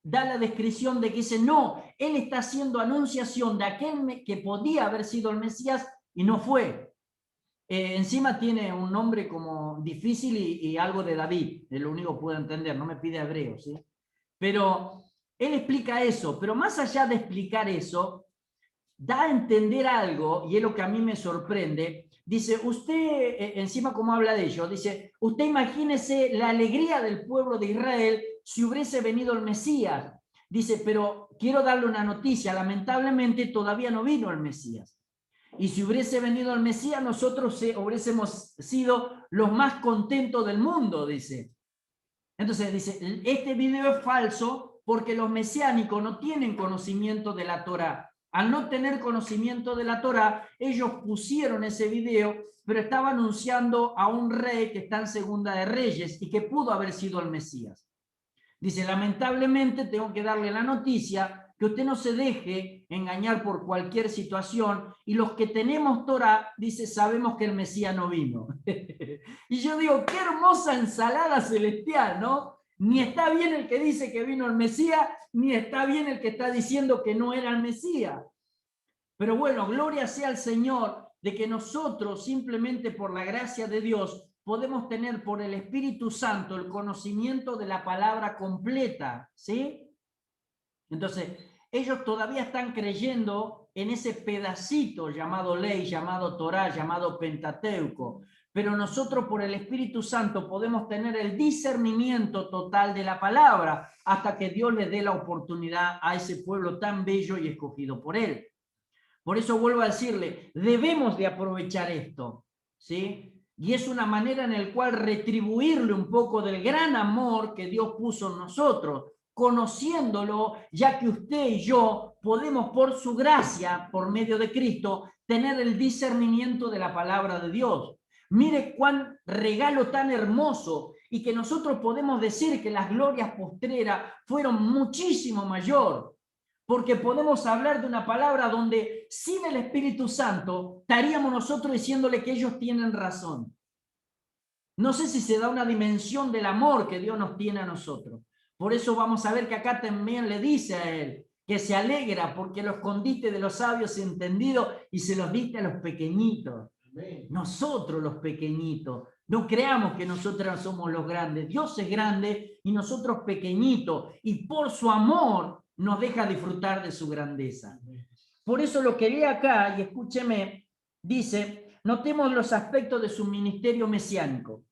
da la descripción de que dice, no, él está haciendo anunciación de aquel que podía haber sido el Mesías y no fue. Encima tiene un nombre como difícil y algo de David, es lo único que puedo entender, no me pide hebreo, ¿sí? Pero él explica eso, pero más allá de explicar eso, da a entender algo, y es lo que a mí me sorprende. Dice, usted, encima como habla de ello, dice, usted imagínese la alegría del pueblo de Israel si hubiese venido el Mesías. Dice, pero quiero darle una noticia, lamentablemente todavía no vino el Mesías. Y si hubiese venido el Mesías, nosotros hubiésemos sido los más contentos del mundo, dice. Entonces dice, este video es falso porque los mesiánicos no tienen conocimiento de la Torá. Al no tener conocimiento de la Torá, ellos pusieron ese video, pero estaba anunciando a un rey que está en Segunda de Reyes y que pudo haber sido el Mesías. Dice, lamentablemente tengo que darle la noticia que usted no se deje engañar por cualquier situación, y los que tenemos Torá, dice, sabemos que el Mesías no vino. Y yo digo, qué hermosa ensalada celestial, ¿no? Ni está bien el que dice que vino el Mesías, ni está bien el que está diciendo que no era el Mesías. Pero bueno, gloria sea al Señor de que nosotros, simplemente por la gracia de Dios, podemos tener por el Espíritu Santo el conocimiento de la palabra completa, ¿sí? Entonces, ellos todavía están creyendo en ese pedacito llamado ley, llamado Torá, llamado Pentateuco. Pero nosotros por el Espíritu Santo podemos tener el discernimiento total de la palabra hasta que Dios le dé la oportunidad a ese pueblo tan bello y escogido por Él. Por eso vuelvo a decirle, debemos de aprovechar esto, ¿sí? Y es una manera en la cual retribuirle un poco del gran amor que Dios puso en nosotros. conociéndolo, ya que usted y yo podemos por su gracia, por medio de Cristo, tener el discernimiento de la palabra de Dios. Mire cuán regalo tan hermoso, y que nosotros podemos decir que las glorias postreras fueron muchísimo mayor, porque podemos hablar de una palabra donde sin el Espíritu Santo estaríamos nosotros diciéndole que ellos tienen razón. No sé si se da una dimensión del amor que Dios nos tiene a nosotros. Por eso vamos a ver que acá también le dice a él que se alegra porque lo escondiste de los sabios entendidos y se los diste a los pequeñitos. Nosotros los pequeñitos. No creamos que nosotros somos los grandes. Dios es grande y nosotros pequeñitos. Y por su amor nos deja disfrutar de su grandeza. Por eso lo que lee acá, y escúcheme, dice, notemos los aspectos de su ministerio mesiánico.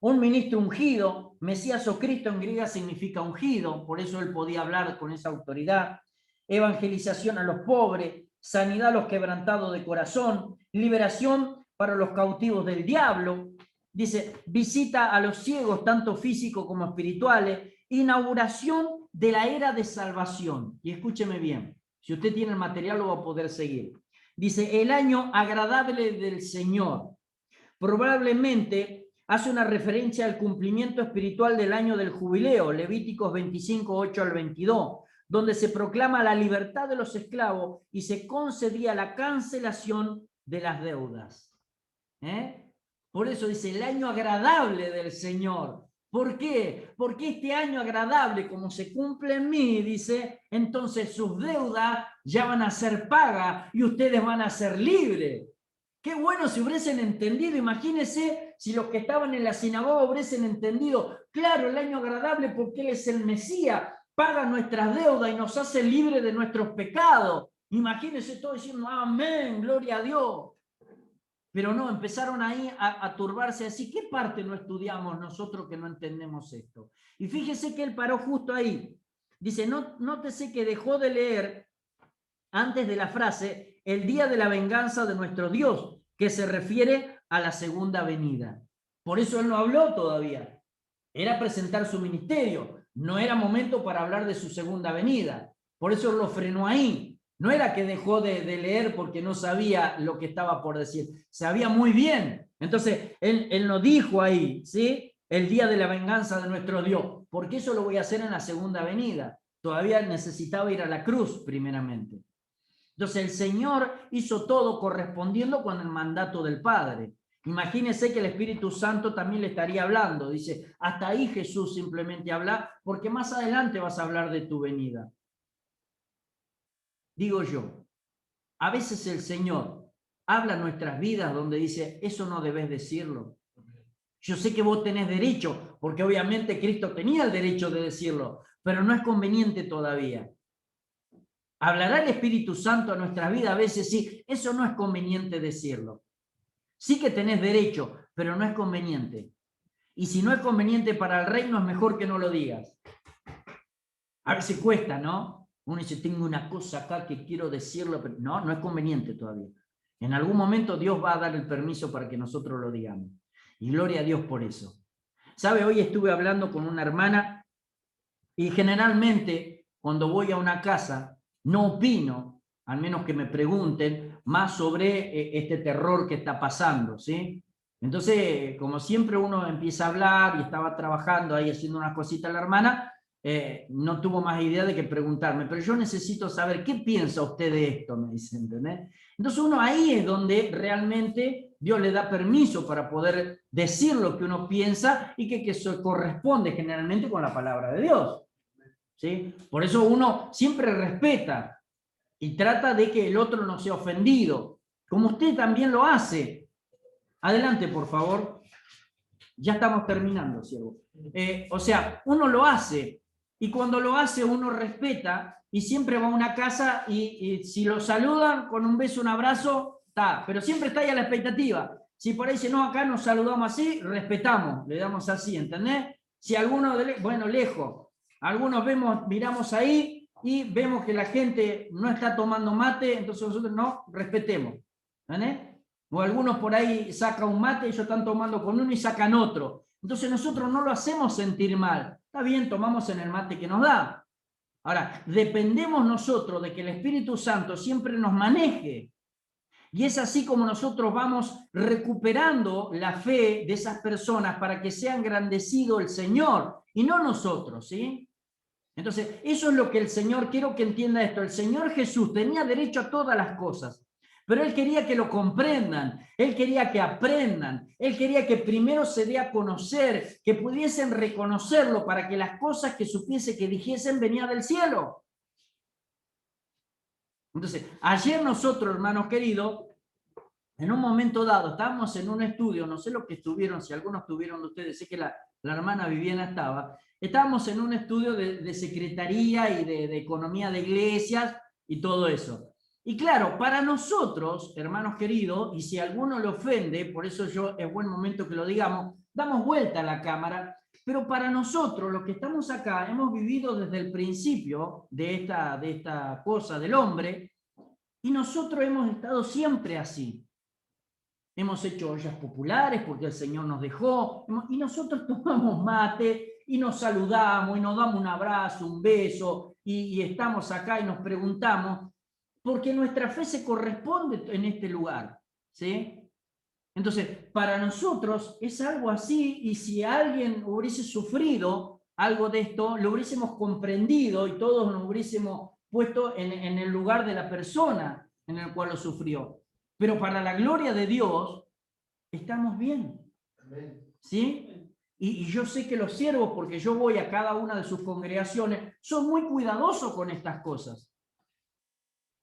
Un ministro ungido, Mesías o Cristo en griega significa ungido, por eso él podía hablar con esa autoridad. Evangelización a los pobres, sanidad a los quebrantados de corazón, liberación para los cautivos del diablo. Dice, visita a los ciegos, tanto físicos como espirituales, inauguración de la era de salvación. Y escúcheme bien, si usted tiene el material lo va a poder seguir. Dice, el año agradable del Señor. Probablemente hace una referencia al cumplimiento espiritual del año del jubileo, Levíticos 25, 8 al 22, donde se proclama la libertad de los esclavos y se concedía la cancelación de las deudas. Por eso dice, el año agradable del Señor. ¿Por qué? Porque este año agradable, como se cumple en mí, dice, entonces sus deudas ya van a ser pagas y ustedes van a ser libres. Qué bueno si hubiesen entendido, imagínense si los que estaban en la sinagoga hubiesen entendido, claro, el año agradable porque Él es el Mesías, paga nuestras deudas y nos hace libres de nuestros pecados. Imagínense todos diciendo, amén, gloria a Dios. Pero no, empezaron ahí a turbarse así. ¿Qué parte no estudiamos nosotros que no entendemos esto? Y fíjese que él paró justo ahí. Dice, nótese que dejó de leer antes de la frase, el día de la venganza de nuestro Dios, que se refiere a la segunda venida. Por eso él no habló todavía. Era presentar su ministerio. No era momento para hablar de su segunda venida. Por eso lo frenó ahí. No era que dejó de leer porque no sabía lo que estaba por decir. Sabía muy bien. Entonces, él no dijo ahí, ¿sí? El día de la venganza de nuestro Dios. Porque eso lo voy a hacer en la segunda venida. Todavía necesitaba ir a la cruz, primeramente. Entonces, el Señor hizo todo correspondiendo con el mandato del Padre. Imagínese que el Espíritu Santo también le estaría hablando. Dice, hasta ahí Jesús simplemente habla, porque más adelante vas a hablar de tu venida. Digo yo, a veces el Señor habla en nuestras vidas donde dice, eso no debes decirlo. Yo sé que vos tenés derecho, porque obviamente Cristo tenía el derecho de decirlo, pero no es conveniente todavía. Hablará el Espíritu Santo a nuestras vidas a veces, sí, eso no es conveniente decirlo. Sí que tenés derecho, pero no es conveniente. Y si no es conveniente para el reino, es mejor que no lo digas. A veces cuesta, ¿no? Uno dice, tengo una cosa acá que quiero decirlo, pero no es conveniente todavía. En algún momento Dios va a dar el permiso para que nosotros lo digamos. Y gloria a Dios por eso. ¿Sabe? Hoy estuve hablando con una hermana y generalmente cuando voy a una casa no opino, al menos que me pregunten, más sobre este terror que está pasando, ¿sí? Entonces, como siempre uno empieza a hablar y estaba trabajando ahí haciendo unas cositas la hermana, no tuvo más idea de que preguntarme, pero yo necesito saber qué piensa usted de esto, me dice, ¿entendés? Entonces uno ahí es donde realmente Dios le da permiso para poder decir lo que uno piensa y que eso corresponde generalmente con la palabra de Dios, ¿sí? Por eso uno siempre respeta y trata de que el otro no sea ofendido, como usted también lo hace. Adelante, por favor. Ya estamos terminando, siervo. O sea, uno lo hace. Y cuando lo hace uno respeta y siempre va a una casa y si lo saludan con un beso, un abrazo, está. Pero siempre está ahí a la expectativa. Si por ahí dice, no, acá nos saludamos así, respetamos, le damos así, ¿entendés? Si alguno, bueno, lejos, algunos miramos ahí y vemos que la gente no está tomando mate, entonces nosotros no, respetemos, ¿entendés? O algunos por ahí sacan un mate y ellos están tomando con uno y sacan otro. Entonces nosotros no lo hacemos sentir mal. Está bien, tomamos en el mate que nos da. Ahora, dependemos nosotros de que el Espíritu Santo siempre nos maneje. Y es así como nosotros vamos recuperando la fe de esas personas para que sea engrandecido el Señor y no nosotros, ¿sí? Entonces, eso es lo que el Señor, quiero que entienda esto, el Señor Jesús tenía derecho a todas las cosas, pero Él quería que lo comprendan, Él quería que aprendan, Él quería que primero se dé a conocer, que pudiesen reconocerlo para que las cosas que supiese que dijesen venían del cielo. Entonces, ayer nosotros, hermanos queridos, en un momento dado, estábamos en un estudio, no sé lo que estuvieron, si algunos estuvieron de ustedes, sé que la hermana Viviana estaba, estábamos en un estudio de secretaría y de economía de iglesias y todo eso. Y claro, para nosotros, hermanos queridos, y si alguno le ofende, por eso es buen momento que lo digamos, damos vuelta a la cámara, pero para nosotros, los que estamos acá, hemos vivido desde el principio de esta cosa del hombre, y nosotros hemos estado siempre así. Hemos hecho ollas populares porque el Señor nos dejó, y nosotros tomamos mate, y nos saludamos, y nos damos un abrazo, un beso, y estamos acá y nos preguntamos, porque nuestra fe se corresponde en este lugar, ¿sí? Entonces, para nosotros es algo así, y si alguien hubiese sufrido algo de esto, lo hubiésemos comprendido y todos nos hubiésemos puesto en el lugar de la persona en el cual lo sufrió. Pero para la gloria de Dios, estamos bien, ¿sí? Y yo sé que los siervos, porque yo voy a cada una de sus congregaciones, son muy cuidadosos con estas cosas.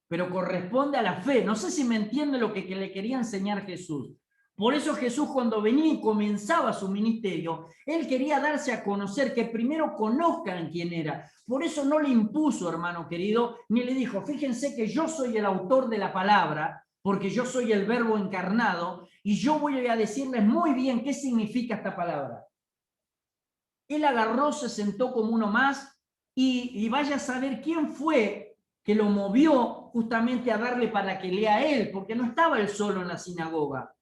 Pero corresponde a la fe. No sé si me entiende lo que le quería enseñar Jesús. Por eso Jesús, cuando venía y comenzaba su ministerio, Él quería darse a conocer, que primero conozcan quién era. Por eso no le impuso, hermano querido, ni le dijo, fíjense que yo soy el autor de la palabra, porque yo soy el verbo encarnado, y yo voy a decirles muy bien qué significa esta palabra. Él agarró, se sentó como uno más, y vaya a saber quién fue que lo movió justamente a darle para que lea él, porque no estaba él solo en la sinagoga.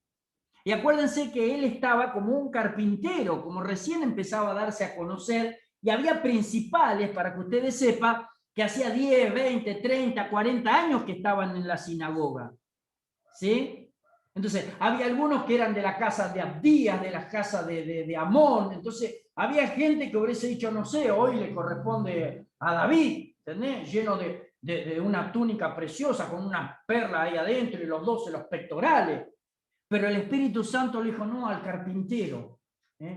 Y acuérdense que él estaba como un carpintero, como recién empezaba a darse a conocer, y había principales, para que ustedes sepan, que hacía 10, 20, 30, 40 años que estaban en la sinagoga. ¿Sí? Entonces, había algunos que eran de la casa de Abdías, de la casa de Amón. Entonces, había gente que hubiese dicho, no sé, hoy le corresponde a David, ¿entendés? Lleno de una túnica preciosa, con una perla ahí adentro y los 12 los pectorales. Pero el Espíritu Santo le dijo, no al carpintero,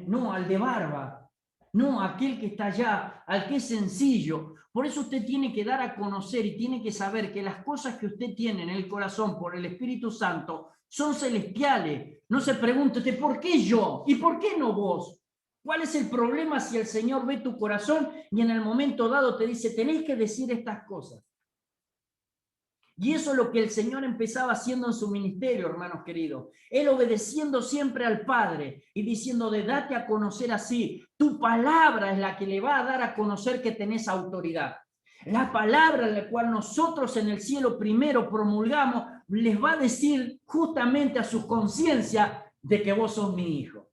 no al de barba, no a aquel que está allá, al que es sencillo. Por eso usted tiene que dar a conocer y tiene que saber que las cosas que usted tiene en el corazón por el Espíritu Santo son celestiales. No se pregunte, ¿por qué yo? ¿Y por qué no vos? ¿Cuál es el problema si el Señor ve tu corazón y en el momento dado te dice, tenés que decir estas cosas? Y eso es lo que el Señor empezaba haciendo en su ministerio, hermanos queridos. Él obedeciendo siempre al Padre y diciendo, date a conocer así. Tu palabra es la que le va a dar a conocer que tenés autoridad. La palabra en la cual nosotros en el cielo primero promulgamos, les va a decir justamente a su conciencia de que vos sos mi hijo.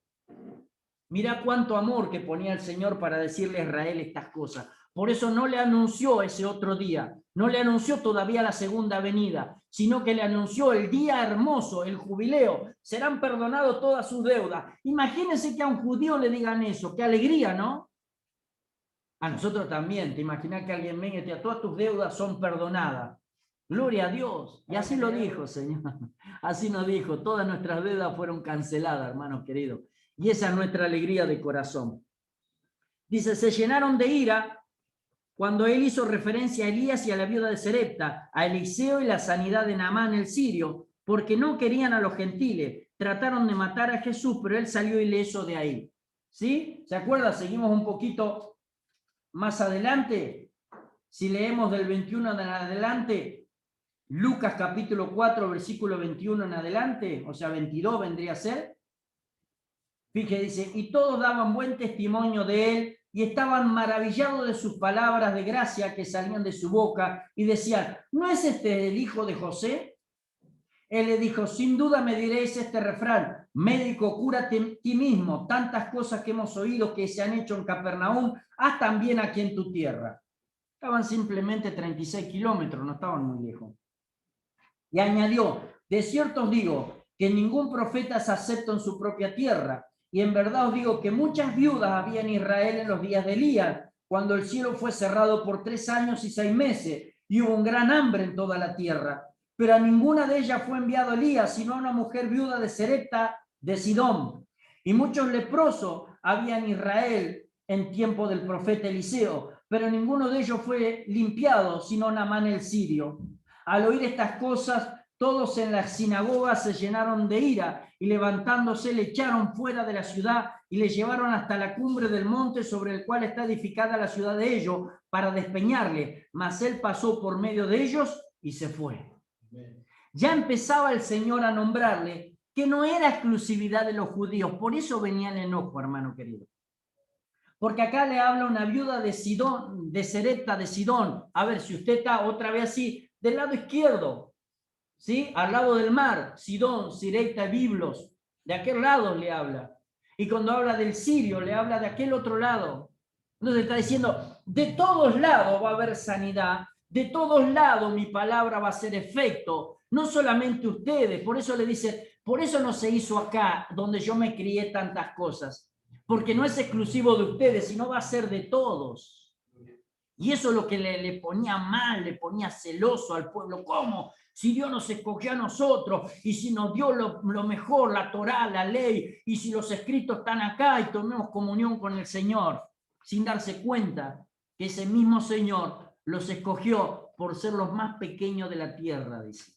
Mirá cuánto amor que ponía el Señor para decirle a Israel estas cosas. Por eso no le anunció ese otro día, no le anunció todavía la segunda venida, sino que le anunció el día hermoso, el jubileo. Serán perdonadas todas sus deudas. Imagínense que a un judío le digan eso, qué alegría, ¿no? A nosotros también, te imaginas que alguien venga y te diga, todas tus deudas son perdonadas. Gloria a Dios. Y así lo dijo, Señor. Así nos dijo, todas nuestras deudas fueron canceladas, hermanos queridos. Y esa es nuestra alegría de corazón. Dice, se llenaron de ira cuando él hizo referencia a Elías y a la viuda de Serepta, a Eliseo y la sanidad de Naamán el sirio, porque no querían a los gentiles. Trataron de matar a Jesús, pero él salió ileso de ahí. ¿Sí? ¿Se acuerda? Seguimos un poquito más adelante. Si leemos del 21 en adelante, Lucas capítulo 4, versículo 21 en adelante, o sea, 22 vendría a ser. Fíjese, dice, y todos daban buen testimonio de él, y estaban maravillados de sus palabras de gracia que salían de su boca, y decían, ¿no es este el hijo de José? Él le dijo, sin duda me diréis este refrán, médico, cúrate a ti mismo, tantas cosas que hemos oído que se han hecho en Capernaum, haz también aquí en tu tierra. Estaban simplemente 36 kilómetros, no estaban muy lejos. Y añadió, de cierto os digo, que ningún profeta es acepto en su propia tierra, y en verdad os digo que muchas viudas había en Israel en los días de Elías, cuando el cielo fue cerrado por 3 años y 6 meses, y hubo un gran hambre en toda la tierra. Pero a ninguna de ellas fue enviado Elías, sino a una mujer viuda de Serepta de Sidón. Y muchos leprosos había en Israel en tiempo del profeta Eliseo, pero ninguno de ellos fue limpiado, sino Naamán el sirio. Al oír estas cosas, todos en las sinagogas se llenaron de ira, y levantándose le echaron fuera de la ciudad y le llevaron hasta la cumbre del monte sobre el cual está edificada la ciudad de ellos, para despeñarle. Mas él pasó por medio de ellos y se fue. Ya empezaba el Señor a nombrarle que no era exclusividad de los judíos, por eso venía el enojo, hermano querido. Porque acá le habla una viuda de Sidón, de Serepta de Sidón. A ver, si usted está otra vez así, del lado izquierdo, ¿sí? Al lado del mar, Sidón, Sireta y Biblos, de aquel lado le habla. Y cuando habla del sirio, le habla de aquel otro lado. Entonces está diciendo, de todos lados va a haber sanidad, de todos lados mi palabra va a hacer efecto, no solamente ustedes. Por eso le dice, por eso no se hizo acá, donde yo me crié tantas cosas, porque no es exclusivo de ustedes, sino va a ser de todos. Y eso es lo que le ponía mal, le ponía celoso al pueblo. ¿Cómo? Si Dios nos escogió a nosotros, y si nos dio lo mejor, la Torá, la ley, y si los escritos están acá y tomemos comunión con el Señor, sin darse cuenta que ese mismo Señor los escogió por ser los más pequeños de la tierra, dice.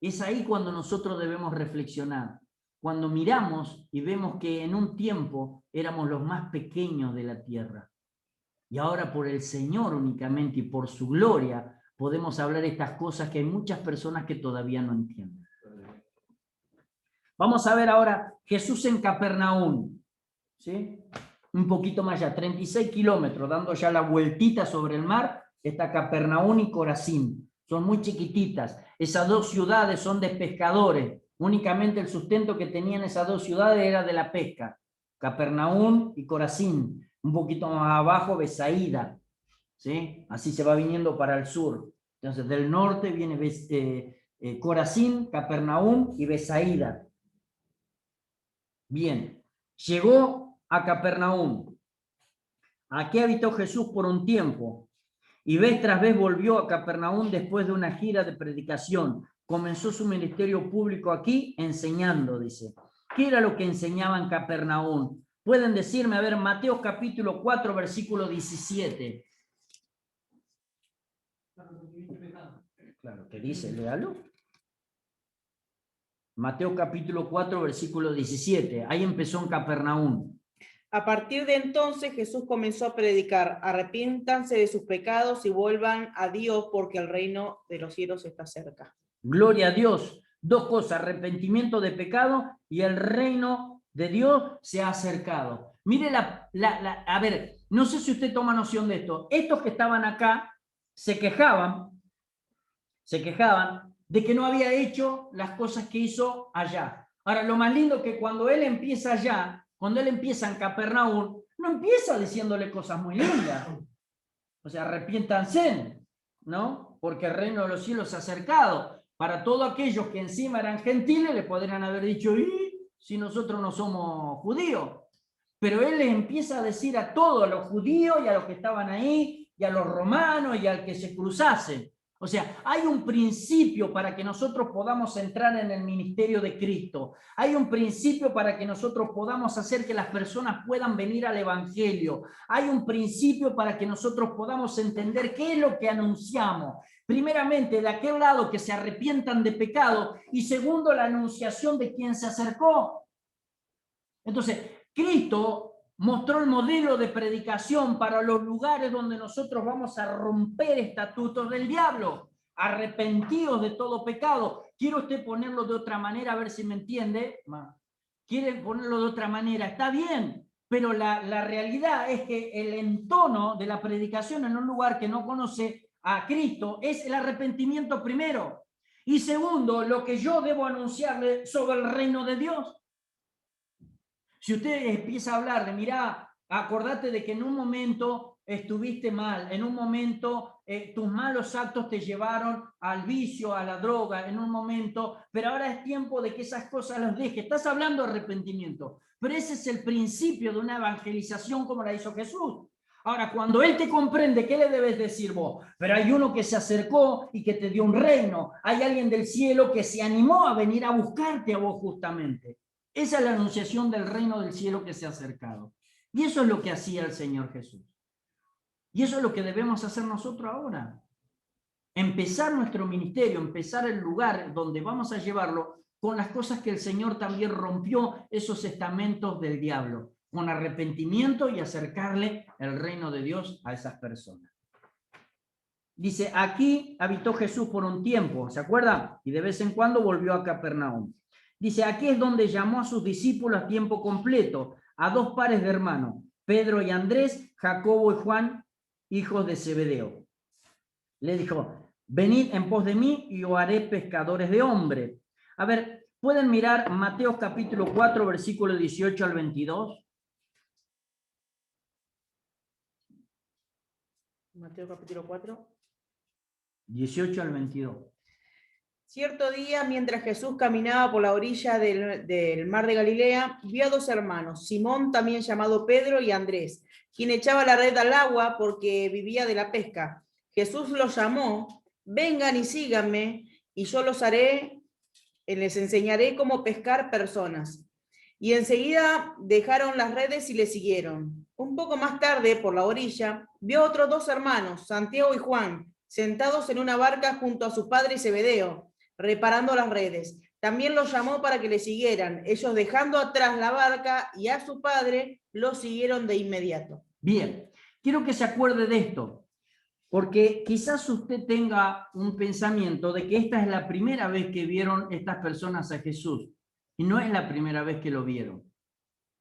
Es ahí cuando nosotros debemos reflexionar. Cuando miramos y vemos que en un tiempo éramos los más pequeños de la tierra. Y ahora por el Señor únicamente y por su gloria podemos hablar estas cosas que hay muchas personas que todavía no entienden. Vamos a ver ahora Jesús en Capernaum, ¿sí? Un poquito más allá, 36 kilómetros, dando ya la vueltita sobre el mar, está Capernaum y Corazín. Son muy chiquititas. Esas dos ciudades son de pescadores. Únicamente el sustento que tenían esas dos ciudades era de la pesca. Capernaum y Corazín. Un poquito más abajo, Besaída, ¿sí? Así se va viniendo para el sur. Entonces, del norte viene Corazín, Capernaum y Besaída. Bien, llegó a Capernaum. Aquí habitó Jesús por un tiempo, y vez tras vez volvió a Capernaum después de una gira de predicación. Comenzó su ministerio público aquí enseñando, dice. ¿Qué era lo que enseñaba en Capernaum? Pueden decirme, a ver, Mateo capítulo 4, versículo 17. Claro, ¿qué dice? Léalo. Mateo capítulo 4, versículo 17. Ahí empezó en Capernaum. A partir de entonces Jesús comenzó a predicar, arrepiéntanse de sus pecados y vuelvan a Dios porque el reino de los cielos está cerca. Gloria a Dios. Dos cosas, arrepentimiento de pecado y el reino de Dios se ha acercado. Mire a ver, no sé si usted toma noción de esto. Estos que estaban acá se quejaban de que no había hecho las cosas que hizo allá. Ahora, lo más lindo es que cuando él empieza allá, cuando él empieza en Capernaum, no empieza diciéndole cosas muy lindas. O sea, arrepiéntanse, ¿no? Porque el reino de los cielos se ha acercado. Para todos aquellos que encima eran gentiles, le podrían haber dicho, ¿y si nosotros no somos judíos? Pero él les empieza a decir a todos, a los judíos y a los que estaban ahí, y a los romanos y al que se cruzase. O sea, hay un principio para que nosotros podamos entrar en el ministerio de Cristo. Hay un principio para que nosotros podamos hacer que las personas puedan venir al Evangelio. Hay un principio para que nosotros podamos entender qué es lo que anunciamos. Primeramente, de aquel lado que se arrepientan de pecado, y segundo, la anunciación de quien se acercó. Entonces, Cristo mostró el modelo de predicación para los lugares donde nosotros vamos a romper estatutos del diablo, arrepentidos de todo pecado. ¿Quiere usted ponerlo de otra manera? A ver si me entiende. ¿Quiere ponerlo de otra manera? Está bien, pero la realidad es que el entono de la predicación en un lugar que no conoce a Cristo es el arrepentimiento primero. Y segundo, lo que yo debo anunciarle sobre el reino de Dios. Si usted empieza a hablarle, mirá, acordate de que en un momento estuviste mal, en un momento tus malos actos te llevaron al vicio, a la droga, en un momento, pero ahora es tiempo de que esas cosas las dejes. Estás hablando de arrepentimiento, pero ese es el principio de una evangelización como la hizo Jesús. Ahora, cuando Él te comprende, ¿qué le debes decir vos? Pero hay uno que se acercó y que te dio un reino. Hay alguien del cielo que se animó a venir a buscarte a vos justamente. Esa es la anunciación del reino del cielo que se ha acercado. Y eso es lo que hacía el Señor Jesús. Y eso es lo que debemos hacer nosotros ahora. Empezar nuestro ministerio, empezar el lugar donde vamos a llevarlo con las cosas que el Señor también rompió, esos estamentos del diablo, con arrepentimiento y acercarle el reino de Dios a esas personas. Dice, aquí habitó Jesús por un tiempo, ¿se acuerdan? Y de vez en cuando volvió a Capernaum. Dice, aquí es donde llamó a sus discípulos a tiempo completo, a 2 pares de hermanos, Pedro y Andrés, Jacobo y Juan, hijos de Zebedeo. Le dijo, venid en pos de mí y os haré pescadores de hombres. A ver, ¿pueden mirar Mateo capítulo 4, versículo 18 al 22? Mateo capítulo 4. 18 al 22. Cierto día, mientras Jesús caminaba por la orilla del mar de Galilea, vio a 2 hermanos, Simón, también llamado Pedro, y Andrés, quien echaba la red al agua porque vivía de la pesca. Jesús los llamó, vengan y síganme, y yo les enseñaré cómo pescar personas. Y enseguida dejaron las redes y le siguieron. Un poco más tarde, por la orilla, vio a otros 2 hermanos, Santiago y Juan, sentados en una barca junto a su padre Zebedeo, reparando las redes. También los llamó para que le siguieran. Ellos, dejando atrás la barca y a su padre, lo siguieron de inmediato. Bien, quiero que se acuerde de esto, porque quizás usted tenga un pensamiento de que esta es la primera vez que vieron estas personas a Jesús, y no es la primera vez que lo vieron,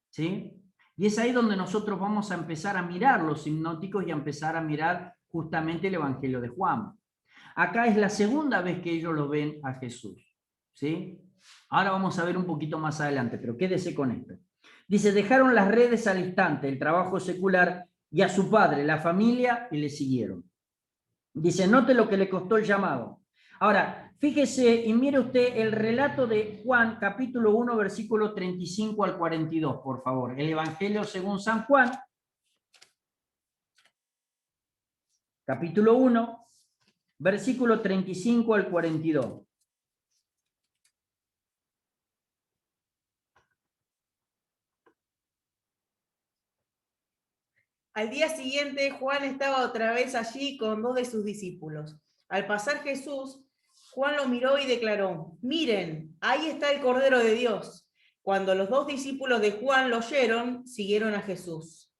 ¿sí? Y es ahí donde nosotros vamos a empezar a mirar los hipnóticos y a empezar a mirar justamente el Evangelio de Juan. Acá es la segunda vez que ellos lo ven a Jesús, ¿sí? Ahora vamos a ver un poquito más adelante, pero quédese con esto. Dice, dejaron las redes al instante, el trabajo secular, y a su padre, la familia, y le siguieron. Dice, note lo que le costó el llamado. Ahora, fíjese y mire usted el relato de Juan, capítulo 1, versículo 35 al 42, por favor. El Evangelio según San Juan, capítulo 1, versículo 35 al 42. Al día siguiente, Juan estaba otra vez allí con 2 de sus discípulos. Al pasar Jesús, Juan lo miró y declaró, miren, ahí está el Cordero de Dios. Cuando los 2 discípulos de Juan lo oyeron, siguieron a Jesús.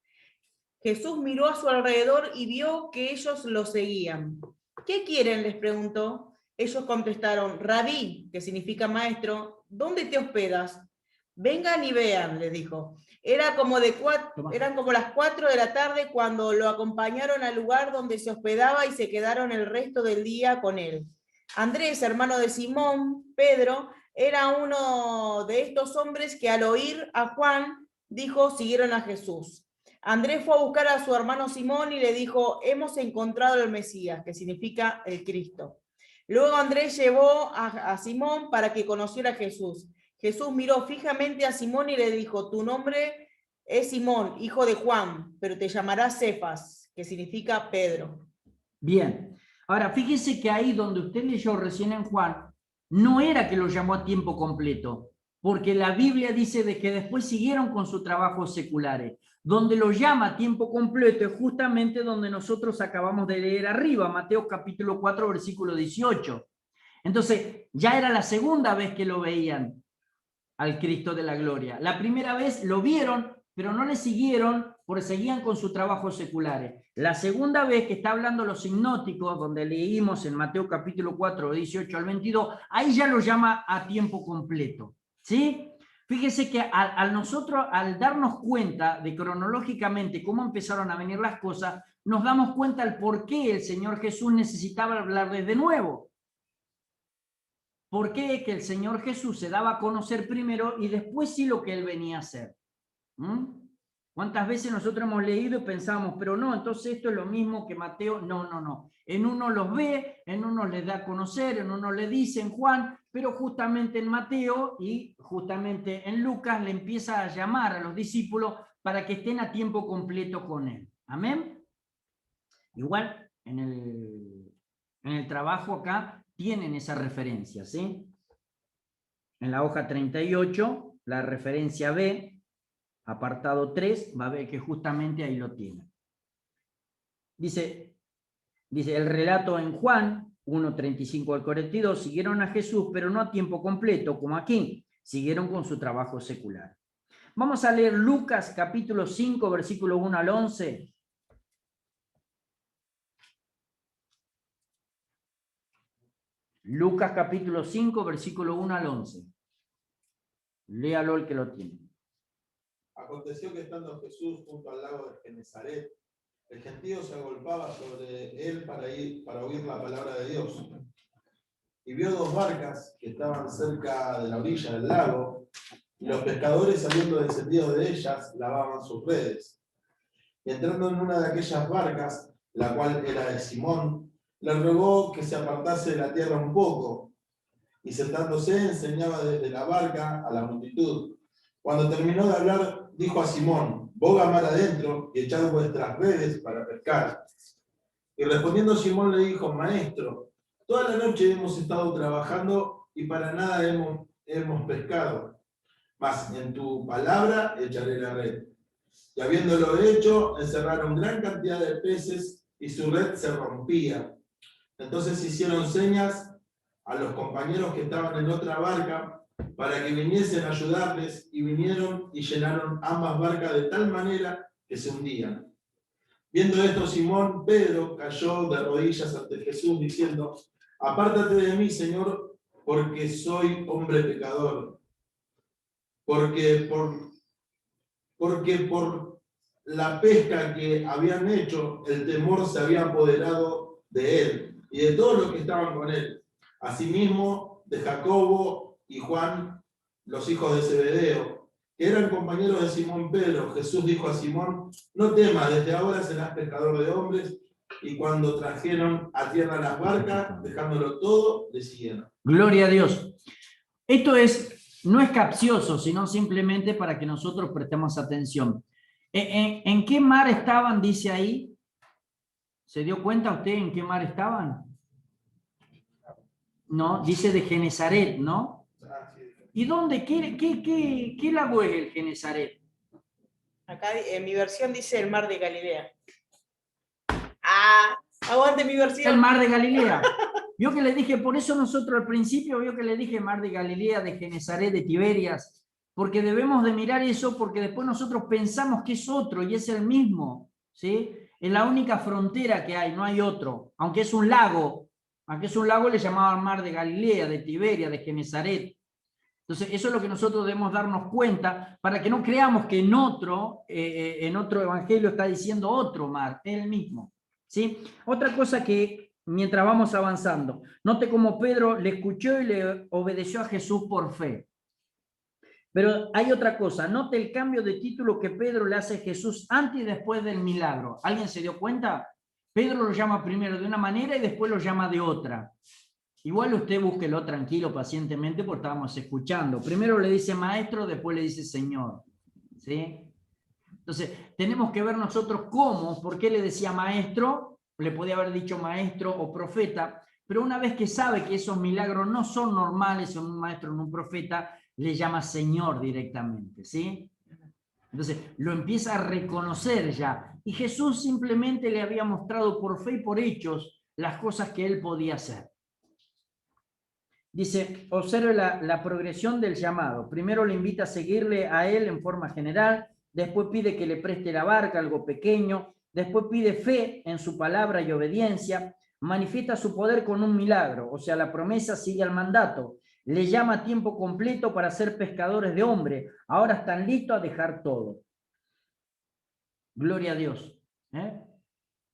Jesús miró a su alrededor y vio que ellos lo seguían. ¿Qué quieren?, les preguntó. Ellos contestaron, Rabí, que significa maestro, ¿dónde te hospedas? Vengan y vean, les dijo. Eran como las 4 de la tarde cuando lo acompañaron al lugar donde se hospedaba y se quedaron el resto del día con él. Andrés, hermano de Simón, Pedro, era uno de estos hombres que al oír a Juan, dijo, siguieron a Jesús. Andrés fue a buscar a su hermano Simón y le dijo, hemos encontrado al Mesías, que significa el Cristo. Luego Andrés llevó a Simón para que conociera a Jesús. Jesús miró fijamente a Simón y le dijo, tu nombre es Simón, hijo de Juan, pero te llamarás Cefas, que significa Pedro. Bien, ahora fíjese que ahí donde usted leyó recién en Juan, no era que lo llamó a tiempo completo, porque la Biblia dice de que después siguieron con sus trabajos seculares. Donde lo llama a tiempo completo es justamente donde nosotros acabamos de leer arriba, Mateo capítulo 4, versículo 18. Entonces, ya era la segunda vez que lo veían al Cristo de la gloria. La primera vez lo vieron, pero no le siguieron porque seguían con sus trabajos seculares. La segunda vez que está hablando los hipnóticos, donde leímos en Mateo capítulo 4, 18 al 22, ahí ya lo llama a tiempo completo, ¿sí? Fíjese que al darnos cuenta de cronológicamente cómo empezaron a venir las cosas, nos damos cuenta del por qué el Señor Jesús necesitaba hablarles de nuevo. por qué es que el Señor Jesús se daba a conocer primero y después sí lo que Él venía a hacer. ¿Cuántas veces nosotros hemos leído y pensamos, pero no, entonces esto es lo mismo que Mateo? No, no, no. En uno los ve, en uno les da a conocer, en uno le dice en Juan, pero justamente en Mateo y justamente en Lucas le empieza a llamar a los discípulos para que estén a tiempo completo con Él. Amén. Igual en el trabajo acá tienen esa referencia, ¿sí? En la hoja 38, la referencia B, apartado 3, va a ver que justamente ahí lo tiene. Dice el relato en Juan 1:35 al 42, siguieron a Jesús, pero no a tiempo completo, como aquí, siguieron con su trabajo secular. Vamos a leer Lucas capítulo 5, versículo 1 al 11. Lucas capítulo 5, versículo 1 al 11. Léalo el que lo tiene. Aconteció que estando Jesús junto al lago de Genesaret, el gentío se agolpaba sobre él para oír la palabra de Dios. Y vio dos barcas que estaban cerca de la orilla del lago, y los pescadores, habiendo descendido de ellas, lavaban sus redes. Y entrando en una de aquellas barcas, la cual era de Simón, le rogó que se apartase de la tierra un poco, y sentándose enseñaba desde la barca a la multitud. Cuando terminó de hablar, dijo a Simón: boga mar adentro y echad vuestras redes para pescar. Y respondiendo Simón le dijo: Maestro, toda la noche hemos estado trabajando y para nada hemos pescado, mas en tu palabra echaré la red. Y habiéndolo hecho, encerraron gran cantidad de peces y su red se rompía. Entonces hicieron señas a los compañeros que estaban en otra barca para que viniesen a ayudarles, y vinieron y llenaron ambas barcas de tal manera que se hundían. Viendo esto, Simón Pedro cayó de rodillas ante Jesús diciendo: apártate de mí, Señor, porque soy hombre pecador. Porque por la pesca que habían hecho, el temor se había apoderado de él y de todos los que estaban con él. Asimismo, de Jacobo y Juan, los hijos de Zebedeo, que eran compañeros de Simón Pedro. Jesús dijo a Simón: no temas, desde ahora serás pescador de hombres. Y cuando trajeron a tierra las barcas, dejándolo todo, le siguieron. Gloria a Dios. Esto no es capcioso, sino simplemente para que nosotros prestemos atención. ¿En qué mar estaban, dice ahí? ¿Se dio cuenta usted en qué mar estaban? No, dice de Genesaret, ¿no? ¿Y dónde? ¿Qué lago es el Genesaret? Acá en mi versión dice el mar de Galilea. ¡Ah! Aguante mi versión. El mar de Galilea. Vio que le dije, por eso nosotros al principio, vio que le dije mar de Galilea, de Genesaret, de Tiberias, porque debemos de mirar eso, porque después nosotros pensamos que es otro y es el mismo, ¿sí? Es la única frontera que hay, no hay otro, aunque es un lago le llamaban mar de Galilea, de Tiberias, de Genesaret. Entonces eso es lo que nosotros debemos darnos cuenta, para que no creamos que en otro evangelio está diciendo otro mar, es el mismo, ¿sí? Otra cosa que mientras vamos avanzando, note cómo Pedro le escuchó y le obedeció a Jesús por fe. Pero hay otra cosa, note el cambio de título que Pedro le hace a Jesús antes y después del milagro. ¿Alguien se dio cuenta? Pedro lo llama primero de una manera y después lo llama de otra. Igual usted búsquelo tranquilo, pacientemente, porque estábamos escuchando. Primero le dice maestro, después le dice Señor, ¿sí? Entonces, tenemos que ver nosotros cómo, por qué le decía maestro, le podía haber dicho maestro o profeta, pero una vez que sabe que esos milagros no son normales en un maestro o en un profeta, le llama Señor directamente, ¿sí? Entonces, lo empieza a reconocer ya. Y Jesús simplemente le había mostrado por fe y por hechos las cosas que él podía hacer. Dice, observe la progresión del llamado. Primero le invita a seguirle a él en forma general, después pide que le preste la barca, algo pequeño, después pide fe en su palabra y obediencia, manifiesta su poder con un milagro, o sea, la promesa sigue al mandato, le llama a tiempo completo para ser pescadores de hombres, ahora están listos a dejar todo. Gloria a Dios.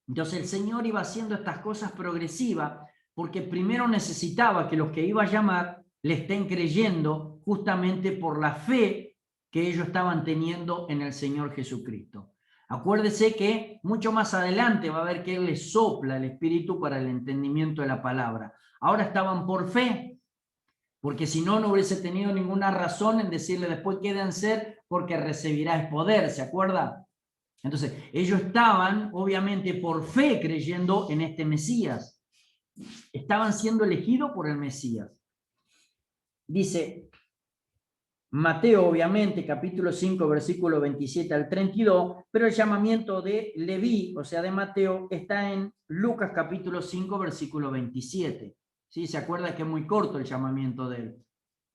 Entonces el Señor iba haciendo estas cosas progresivas, porque primero necesitaba que los que iba a llamar le estén creyendo justamente por la fe que ellos estaban teniendo en el Señor Jesucristo. Acuérdese que mucho más adelante va a ver que Él les sopla el Espíritu para el entendimiento de la palabra. Ahora estaban por fe, porque si no, no hubiese tenido ninguna razón en decirle después quédense porque recibirás poder, ¿se acuerda? Entonces, ellos estaban obviamente por fe creyendo en este Mesías. Estaban siendo elegidos por el Mesías. Dice Mateo, obviamente, capítulo 5, versículo 27 al 32, pero el llamamiento de Leví, o sea, de Mateo, está en Lucas capítulo 5, versículo 27. ¿Sí? ¿Se acuerda que es muy corto el llamamiento de él?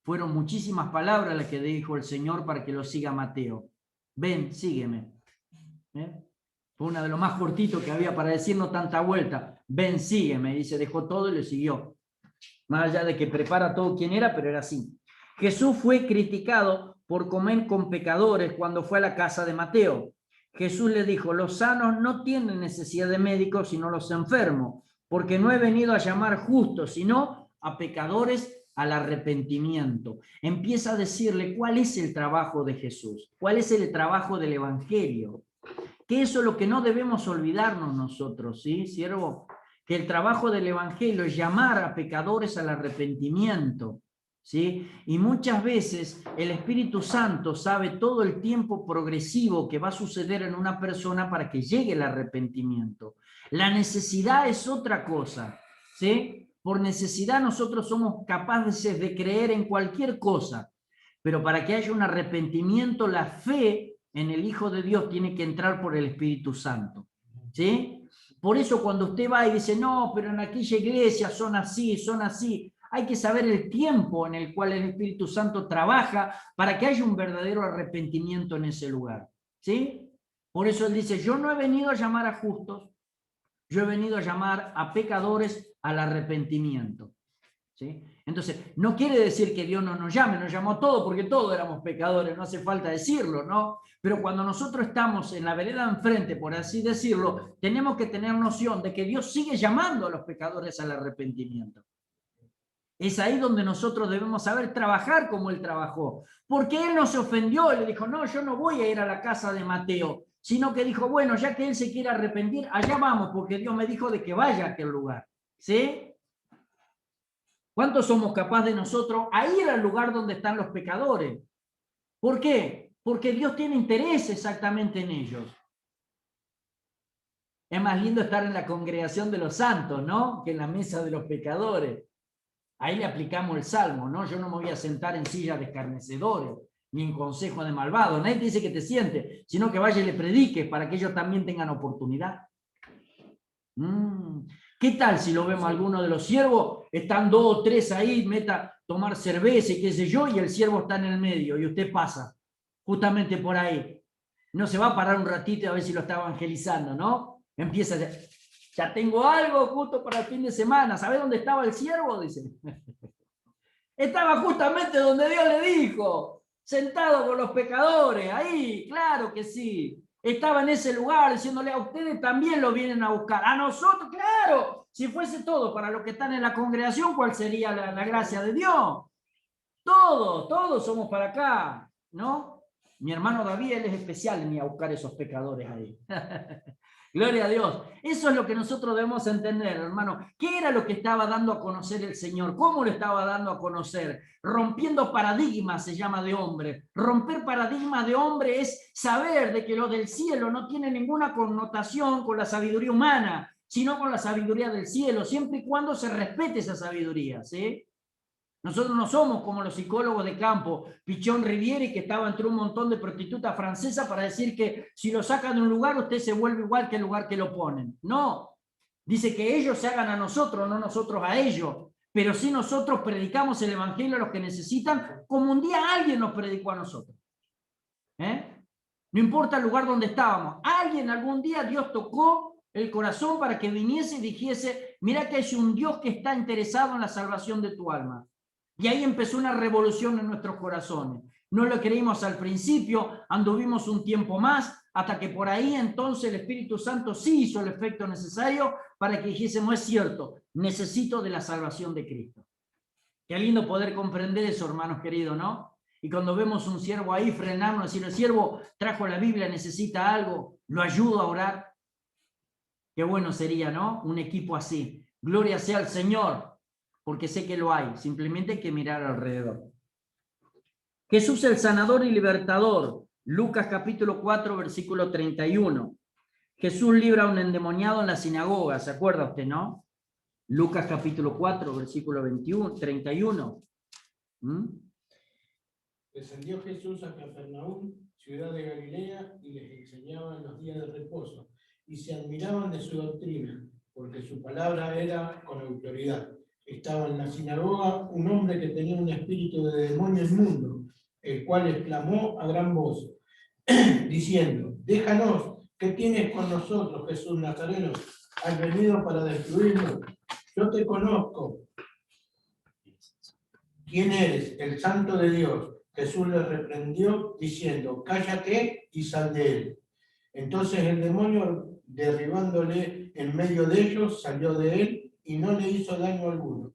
Fueron muchísimas palabras las que dijo el Señor para que lo siga Mateo. Ven, sígueme. Fue una de los más cortitos que había para decir, no tanta vuelta. Ven, sígueme. Y se dejó todo y le siguió. Más allá de que prepara todo quién era, pero era así. Jesús fue criticado por comer con pecadores cuando fue a la casa de Mateo. Jesús le dijo, los sanos no tienen necesidad de médicos, sino los enfermos, porque no he venido a llamar justos, sino a pecadores al arrepentimiento. Empieza a decirle cuál es el trabajo de Jesús, cuál es el trabajo del Evangelio. Que eso es lo que no debemos olvidarnos nosotros, ¿sí, siervo? Que el trabajo del Evangelio es llamar a pecadores al arrepentimiento, ¿sí? Y muchas veces el Espíritu Santo sabe todo el tiempo progresivo que va a suceder en una persona para que llegue el arrepentimiento. La necesidad es otra cosa, ¿sí? Por necesidad nosotros somos capaces de creer en cualquier cosa, pero para que haya un arrepentimiento, la fe en el Hijo de Dios tiene que entrar por el Espíritu Santo, ¿sí? Por eso cuando usted va y dice, no, pero en aquella iglesia son así, hay que saber el tiempo en el cual el Espíritu Santo trabaja para que haya un verdadero arrepentimiento en ese lugar, ¿sí? Por eso él dice, yo no he venido a llamar a justos, yo he venido a llamar a pecadores al arrepentimiento, ¿sí? Entonces, no quiere decir que Dios no nos llame, nos llamó a todos porque todos éramos pecadores, no hace falta decirlo, ¿no? Pero cuando nosotros estamos en la vereda enfrente, por así decirlo, tenemos que tener noción de que Dios sigue llamando a los pecadores al arrepentimiento. Es ahí donde nosotros debemos saber trabajar como Él trabajó. Porque Él no se ofendió, le dijo, no, yo no voy a ir a la casa de Mateo, sino que dijo, bueno, ya que Él se quiere arrepentir, allá vamos, porque Dios me dijo de que vaya a aquel lugar, ¿sí? ¿Cuántos somos capaces de nosotros a ir al lugar donde están los pecadores? ¿Por qué? Porque Dios tiene interés exactamente en ellos. Es más lindo estar en la congregación de los santos, ¿no? Que en la mesa de los pecadores. Ahí le aplicamos el salmo, ¿no? Yo no me voy a sentar en silla de escarnecedores, ni en consejo de malvados. Nadie te dice que te siente, sino que vaya y le prediques para que ellos también tengan oportunidad. ¿Qué tal si lo vemos a alguno de los siervos? Están 2 o 3 ahí, meta a tomar cerveza y qué sé yo, y el siervo está en el medio y usted pasa justamente por ahí. No se va a parar un ratito a ver si lo está evangelizando, ¿no? Empieza a decir, ya tengo algo justo para el fin de semana. ¿Sabe dónde estaba el siervo? Dice. Estaba justamente donde Dios le dijo, sentado con los pecadores, ahí, claro que sí. Estaba en ese lugar diciéndole a ustedes también lo vienen a buscar. A nosotros, claro, si fuese todo para los que están en la congregación, ¿cuál sería la gracia de Dios? Todos somos para acá, ¿no? Mi hermano David, él es especial en ir a buscar esos pecadores ahí. Gloria a Dios. Eso es lo que nosotros debemos entender, hermano. ¿Qué era lo que estaba dando a conocer el Señor? ¿Cómo lo estaba dando a conocer? Rompiendo paradigmas se llama de hombre. Romper paradigmas de hombre es saber de que lo del cielo no tiene ninguna connotación con la sabiduría humana, sino con la sabiduría del cielo, siempre y cuando se respete esa sabiduría, ¿sí? Nosotros no somos como los psicólogos de campo, Pichón Riviere, que estaba entre un montón de prostitutas francesas para decir que si lo sacan de un lugar, usted se vuelve igual que el lugar que lo ponen. No, dice que ellos se hagan a nosotros, no nosotros a ellos. Pero si nosotros predicamos el evangelio a los que necesitan, como un día alguien nos predicó a nosotros. No importa el lugar donde estábamos, alguien algún día Dios tocó el corazón para que viniese y dijese, mira que hay un Dios que está interesado en la salvación de tu alma. Y ahí empezó una revolución en nuestros corazones. No lo creímos al principio, anduvimos un tiempo más, hasta que por ahí entonces el Espíritu Santo sí hizo el efecto necesario para que dijésemos, es cierto, necesito de la salvación de Cristo. Qué lindo poder comprender eso, hermanos queridos, ¿no? Y cuando vemos un siervo ahí, frenarnos, decir, el siervo trajo la Biblia, necesita algo, lo ayudo a orar. Qué bueno sería, ¿no? Un equipo así. Gloria sea al Señor, porque sé que lo hay. Simplemente hay que mirar alrededor. Jesús el sanador y libertador. Lucas capítulo 4, versículo 31. Jesús libra a un endemoniado en la sinagoga. ¿Se acuerda usted, no? Lucas capítulo 4, versículo 31. Descendió Jesús a Capernaum, ciudad de Galilea, y les enseñaba en los días de reposo, y se admiraban de su doctrina, porque su palabra era con autoridad. Estaba en la sinagoga un hombre que tenía un espíritu de demonio inmundo, el cual exclamó a gran voz, diciendo, déjanos, ¿qué tienes con nosotros, Jesús Nazareno? ¿Has venido para destruirnos? Yo te conozco. ¿Quién eres? El Santo de Dios. Jesús le reprendió diciendo, cállate y sal de él. Entonces el demonio, derribándole en medio de ellos, salió de él y no le hizo daño alguno.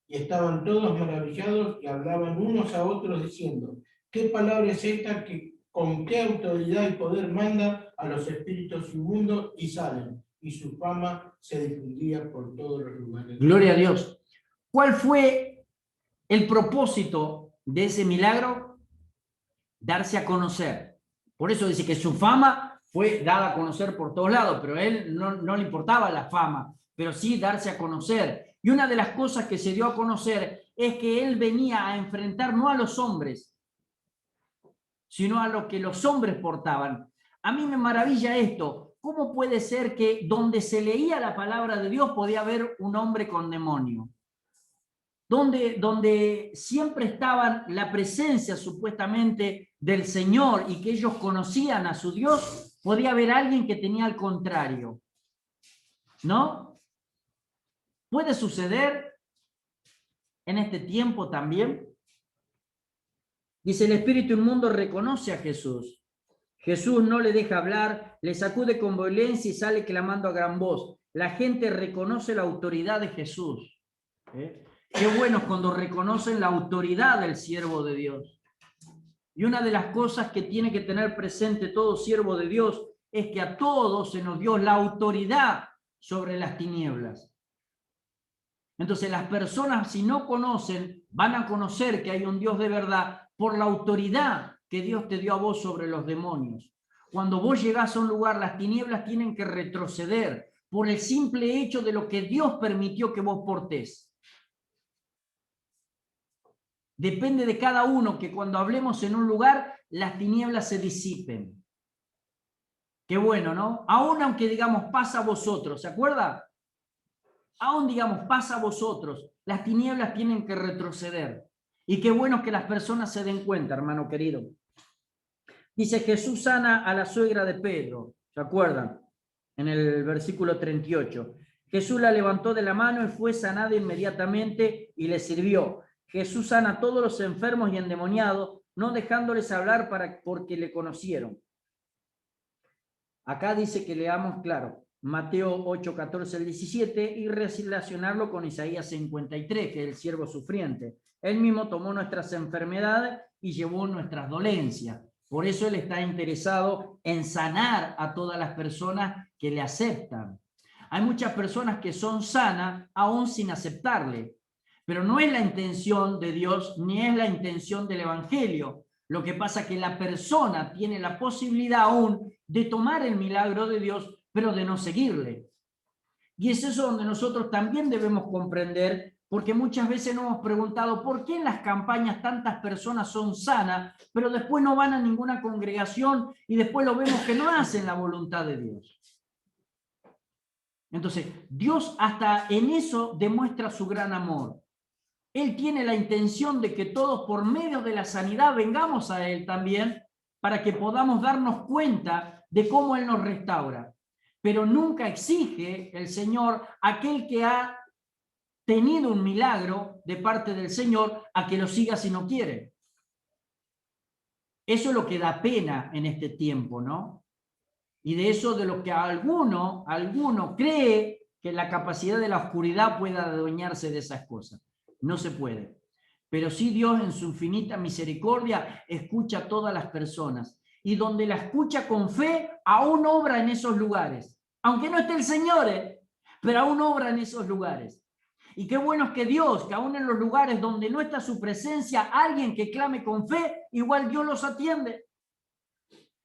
Y estaban todos maravillados y hablaban unos a otros diciendo, ¿qué palabra es esta que con qué autoridad y poder manda a los espíritus inmundos y salen? Y su fama se difundía por todos los lugares. Gloria a Dios. ¿Cuál fue el propósito de ese milagro? Darse a conocer. Por eso dice que su fama fue dada a conocer por todos lados, pero a él no le importaba la fama, pero sí darse a conocer. Y una de las cosas que se dio a conocer es que él venía a enfrentar no a los hombres, sino a lo que los hombres portaban. A mí me maravilla esto. ¿Cómo puede ser que donde se leía la palabra de Dios podía haber un hombre con demonio? Donde siempre estaba la presencia supuestamente del Señor y que ellos conocían a su Dios, podía haber alguien que tenía al contrario. ¿No? ¿Puede suceder en este tiempo también? Dice, el espíritu inmundo reconoce a Jesús. Jesús no le deja hablar, le sacude con violencia y sale clamando a gran voz. La gente reconoce la autoridad de Jesús. Qué bueno es cuando reconocen la autoridad del siervo de Dios. Y una de las cosas que tiene que tener presente todo siervo de Dios es que a todos se nos dio la autoridad sobre las tinieblas. Entonces las personas, si no conocen, van a conocer que hay un Dios de verdad por la autoridad que Dios te dio a vos sobre los demonios. Cuando vos llegás a un lugar, las tinieblas tienen que retroceder por el simple hecho de lo que Dios permitió que vos portés. Depende de cada uno que cuando hablemos en un lugar, las tinieblas se disipen. Qué bueno, ¿no? Aún aunque digamos pasa a vosotros, ¿se acuerda? Aún digamos pasa a vosotros, las tinieblas tienen que retroceder. Y qué bueno que las personas se den cuenta, hermano querido. Dice, Jesús sana a la suegra de Pedro, ¿se acuerdan? En el versículo 38. Jesús la levantó de la mano y fue sanada inmediatamente y le sirvió. Jesús sana a todos los enfermos y endemoniados, no dejándoles hablar porque le conocieron. Acá dice que leamos, claro, Mateo 8, 14 al 17 y relacionarlo con Isaías 53, que es el siervo sufriente. Él mismo tomó nuestras enfermedades y llevó nuestras dolencias. Por eso Él está interesado en sanar a todas las personas que le aceptan. Hay muchas personas que son sanas aún sin aceptarle, pero no es la intención de Dios ni es la intención del Evangelio. Lo que pasa es que la persona tiene la posibilidad aún de tomar el milagro de Dios, pero de no seguirle. Y es eso donde nosotros también debemos comprender, porque muchas veces nos hemos preguntado por qué en las campañas tantas personas son sanas, pero después no van a ninguna congregación y después lo vemos que no hacen la voluntad de Dios. Entonces, Dios hasta en eso demuestra su gran amor. Él tiene la intención de que todos por medio de la sanidad vengamos a Él también para que podamos darnos cuenta de cómo Él nos restaura. Pero nunca exige el Señor aquel que ha tenido un milagro de parte del Señor a que lo siga si no quiere. Eso es lo que da pena en este tiempo, ¿no? Y de eso de lo que alguno cree que la capacidad de la oscuridad pueda adueñarse de esas cosas. No se puede. pero sí Dios en su infinita misericordia escucha a todas las personas. Y donde la escucha con fe, aún obra en esos lugares. Aunque no esté el Señor, pero aún obra en esos lugares. Y qué bueno es que Dios, que aún en los lugares donde no está su presencia, alguien que clame con fe, igual Dios los atiende.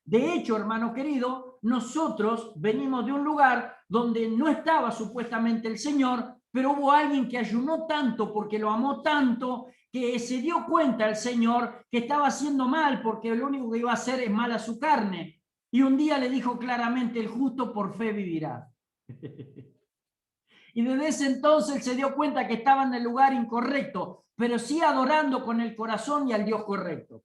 De hecho, hermano querido, nosotros venimos de un lugar donde no estaba supuestamente el Señor, pero hubo alguien que ayunó tanto porque lo amó tanto, que se dio cuenta el Señor que estaba haciendo mal porque lo único que iba a hacer es mal a su carne. Y un día le dijo claramente, el justo por fe vivirá. Y desde ese entonces él se dio cuenta que estaba en el lugar incorrecto, pero sí adorando con el corazón y al Dios correcto.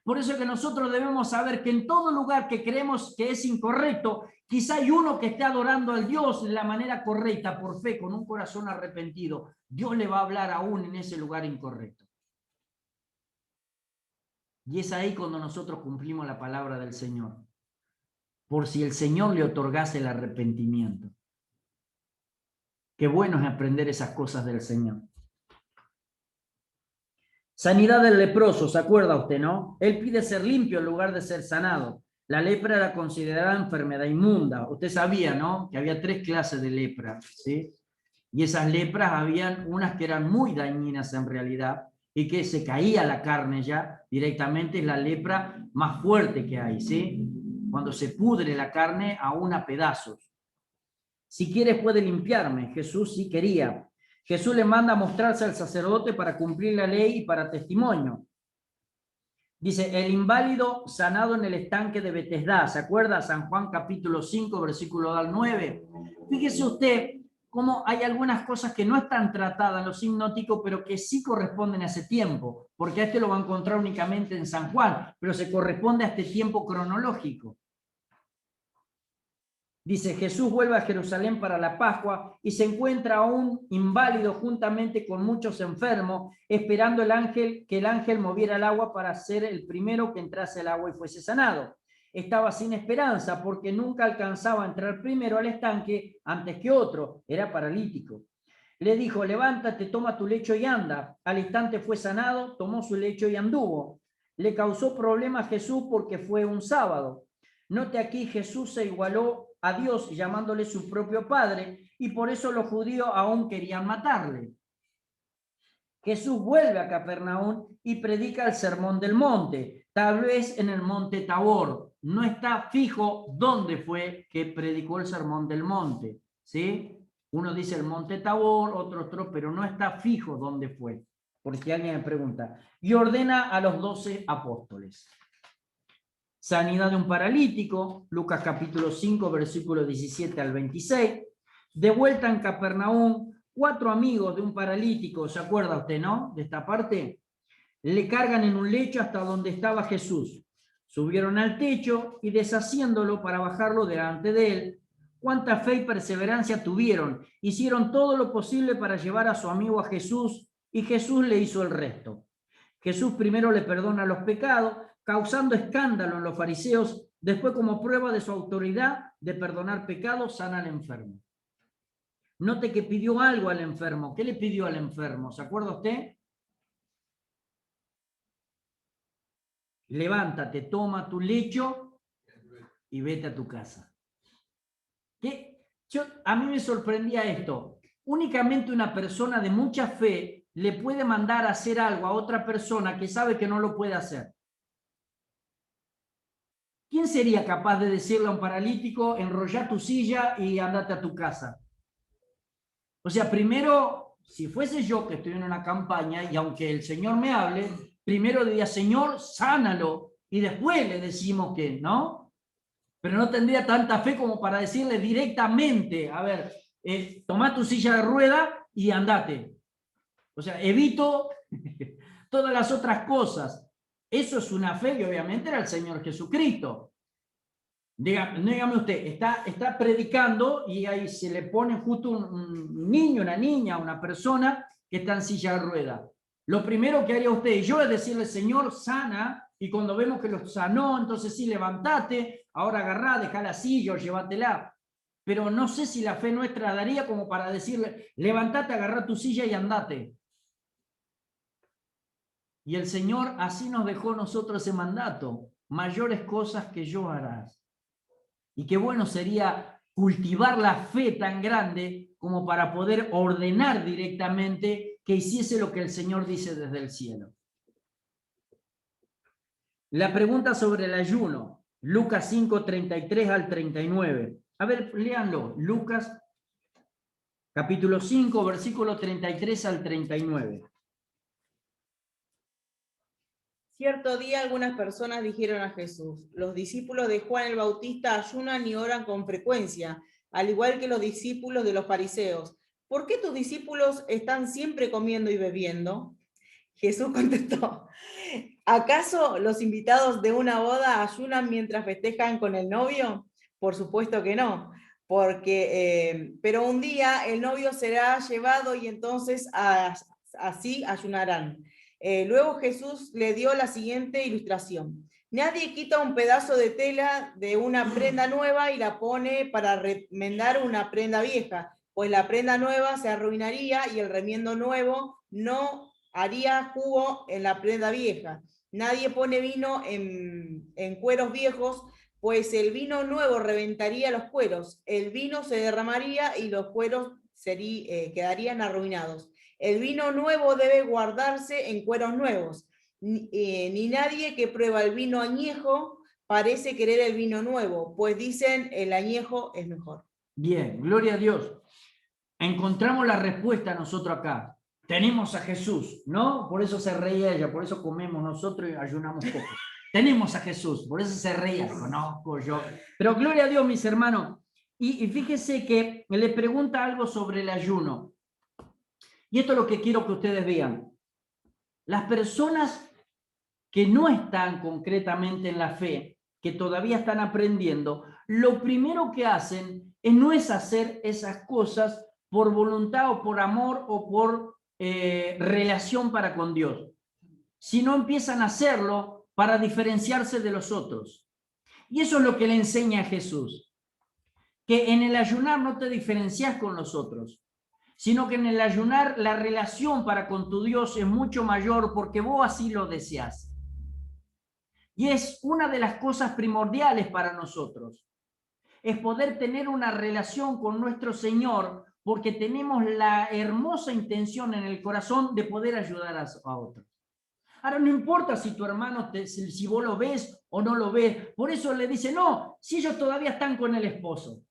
Por eso es que nosotros debemos saber que en todo lugar que creemos que es incorrecto, quizá hay uno que esté adorando al Dios de la manera correcta, por fe, con un corazón arrepentido. Dios le va a hablar aún en ese lugar incorrecto. Y es ahí cuando nosotros cumplimos la palabra del Señor. Por si el Señor le otorgase el arrepentimiento. Qué bueno es aprender esas cosas del Señor. Sanidad del leproso, ¿se acuerda usted, no? Él pide ser limpio en lugar de ser sanado. La lepra era considerada enfermedad inmunda. Usted sabía, ¿no? Que había 3 clases de lepra, ¿sí? Y esas lepras habían unas que eran muy dañinas en realidad y que se caía la carne ya directamente. Es la lepra más fuerte que hay, ¿sí? Cuando se pudre la carne aún a pedazos. Si quieres puede limpiarme. Jesús sí quería. Jesús le manda a mostrarse al sacerdote para cumplir la ley y para testimonio. Dice, el inválido sanado en el estanque de Betesda. ¿Se acuerda? San Juan capítulo 5, versículo 9. Fíjese usted cómo hay algunas cosas que no están tratadas en los sinópticos, pero que sí corresponden a ese tiempo, porque a este lo va a encontrar únicamente en San Juan, pero se corresponde a este tiempo cronológico. Dice, Jesús vuelve a Jerusalén para la Pascua y se encuentra a un inválido juntamente con muchos enfermos, esperando que el ángel moviera el agua para ser el primero que entrase el agua y fuese sanado. Estaba sin esperanza porque nunca alcanzaba a entrar primero al estanque antes que otro, era paralítico. Le dijo, levántate, toma tu lecho y anda. Al instante fue sanado, tomó su lecho y anduvo. Le causó problema a Jesús porque fue un sábado. Note aquí, Jesús se igualó a Dios llamándole su propio Padre, y por eso los judíos aún querían matarle. Jesús vuelve a Capernaum y predica el Sermón del Monte, tal vez en el monte Tabor. No está fijo dónde fue que predicó el Sermón del Monte, ¿sí? Uno dice el monte Tabor, otro, pero no está fijo dónde fue, porque alguien me pregunta. Y ordena a los 12 apóstoles. Sanidad de un paralítico, Lucas capítulo 5, versículo 17 al 26. De vuelta en Capernaum, 4 amigos de un paralítico, ¿se acuerda usted, no? De esta parte, le cargan en un lecho hasta donde estaba Jesús. Subieron al techo y deshaciéndolo para bajarlo delante de él. Cuánta fe y perseverancia tuvieron. Hicieron todo lo posible para llevar a su amigo a Jesús y Jesús le hizo el resto. Jesús primero le perdona los pecados, causando escándalo en los fariseos, después como prueba de su autoridad de perdonar pecados, sana al enfermo. Note que pidió algo al enfermo. ¿Qué le pidió al enfermo? ¿Se acuerda usted? Levántate, toma tu lecho y vete a tu casa. A mí me sorprendía esto. Únicamente una persona de mucha fe le puede mandar a hacer algo a otra persona que sabe que no lo puede hacer. ¿Quién sería capaz de decirle a un paralítico, enrolla tu silla y andate a tu casa? O sea, primero, si fuese yo que estoy en una campaña y aunque el Señor me hable, primero diría, Señor, sánalo, y después le decimos que, ¿no? Pero no tendría tanta fe como para decirle directamente, a ver, toma tu silla de rueda y andate. O sea, evito todas las otras cosas. Eso es una fe que obviamente era el Señor Jesucristo. Dígame usted, está predicando y ahí se le pone justo un niño, una niña, una persona que está en silla de rueda. Lo primero que haría usted y yo es decirle, Señor, sana, y cuando vemos que lo sanó, entonces sí, levantate, ahora agarrá, dejá la silla o llévatela. Pero no sé si la fe nuestra daría como para decirle, levantate, agarrá tu silla y andate. Y el Señor así nos dejó nosotros ese mandato. Mayores cosas que yo harás. Y qué bueno sería cultivar la fe tan grande como para poder ordenar directamente que hiciese lo que el Señor dice desde el cielo. La pregunta sobre el ayuno, Lucas 5, 33 al 39. A ver, léanlo. Lucas capítulo 5, versículo 33 al 39. Cierto día algunas personas dijeron a Jesús: los discípulos de Juan el Bautista ayunan y oran con frecuencia, al igual que los discípulos de los fariseos. ¿Por qué tus discípulos están siempre comiendo y bebiendo? Jesús contestó: ¿acaso los invitados de una boda ayunan mientras festejan con el novio? Por supuesto que no, pero un día el novio será llevado y entonces así ayunarán. Luego Jesús le dio la siguiente ilustración. Nadie quita un pedazo de tela de una prenda nueva y la pone para remendar una prenda vieja, pues la prenda nueva se arruinaría y el remiendo nuevo no haría jugo en la prenda vieja. Nadie pone vino en cueros viejos, pues el vino nuevo reventaría los cueros. El vino se derramaría y los cueros quedarían arruinados. El vino nuevo debe guardarse en cueros nuevos. Ni nadie que prueba el vino añejo parece querer el vino nuevo, pues dicen el añejo es mejor. Bien, gloria a Dios. Encontramos la respuesta nosotros acá. Tenemos a Jesús, ¿no? Por eso se reía ella, por eso comemos nosotros y ayunamos poco. Tenemos a Jesús, por eso se reía, conozco yo. Pero gloria a Dios, mis hermanos. Y fíjese que le pregunta algo sobre el ayuno. Y esto es lo que quiero que ustedes vean. Las personas que no están concretamente en la fe, que todavía están aprendiendo, lo primero que hacen no es hacer esas cosas por voluntad o por amor o por relación para con Dios, sino empiezan a hacerlo para diferenciarse de los otros. Y eso es lo que le enseña a Jesús, que en el ayunar no te diferencias con los otros, sino que en el ayunar la relación para con tu Dios es mucho mayor porque vos así lo deseas. Y es una de las cosas primordiales para nosotros, es poder tener una relación con nuestro Señor porque tenemos la hermosa intención en el corazón de poder ayudar a otros. Ahora, no importa si tu hermano, si vos lo ves o no lo ves, por eso le dice, no, si ellos todavía están con el esposo.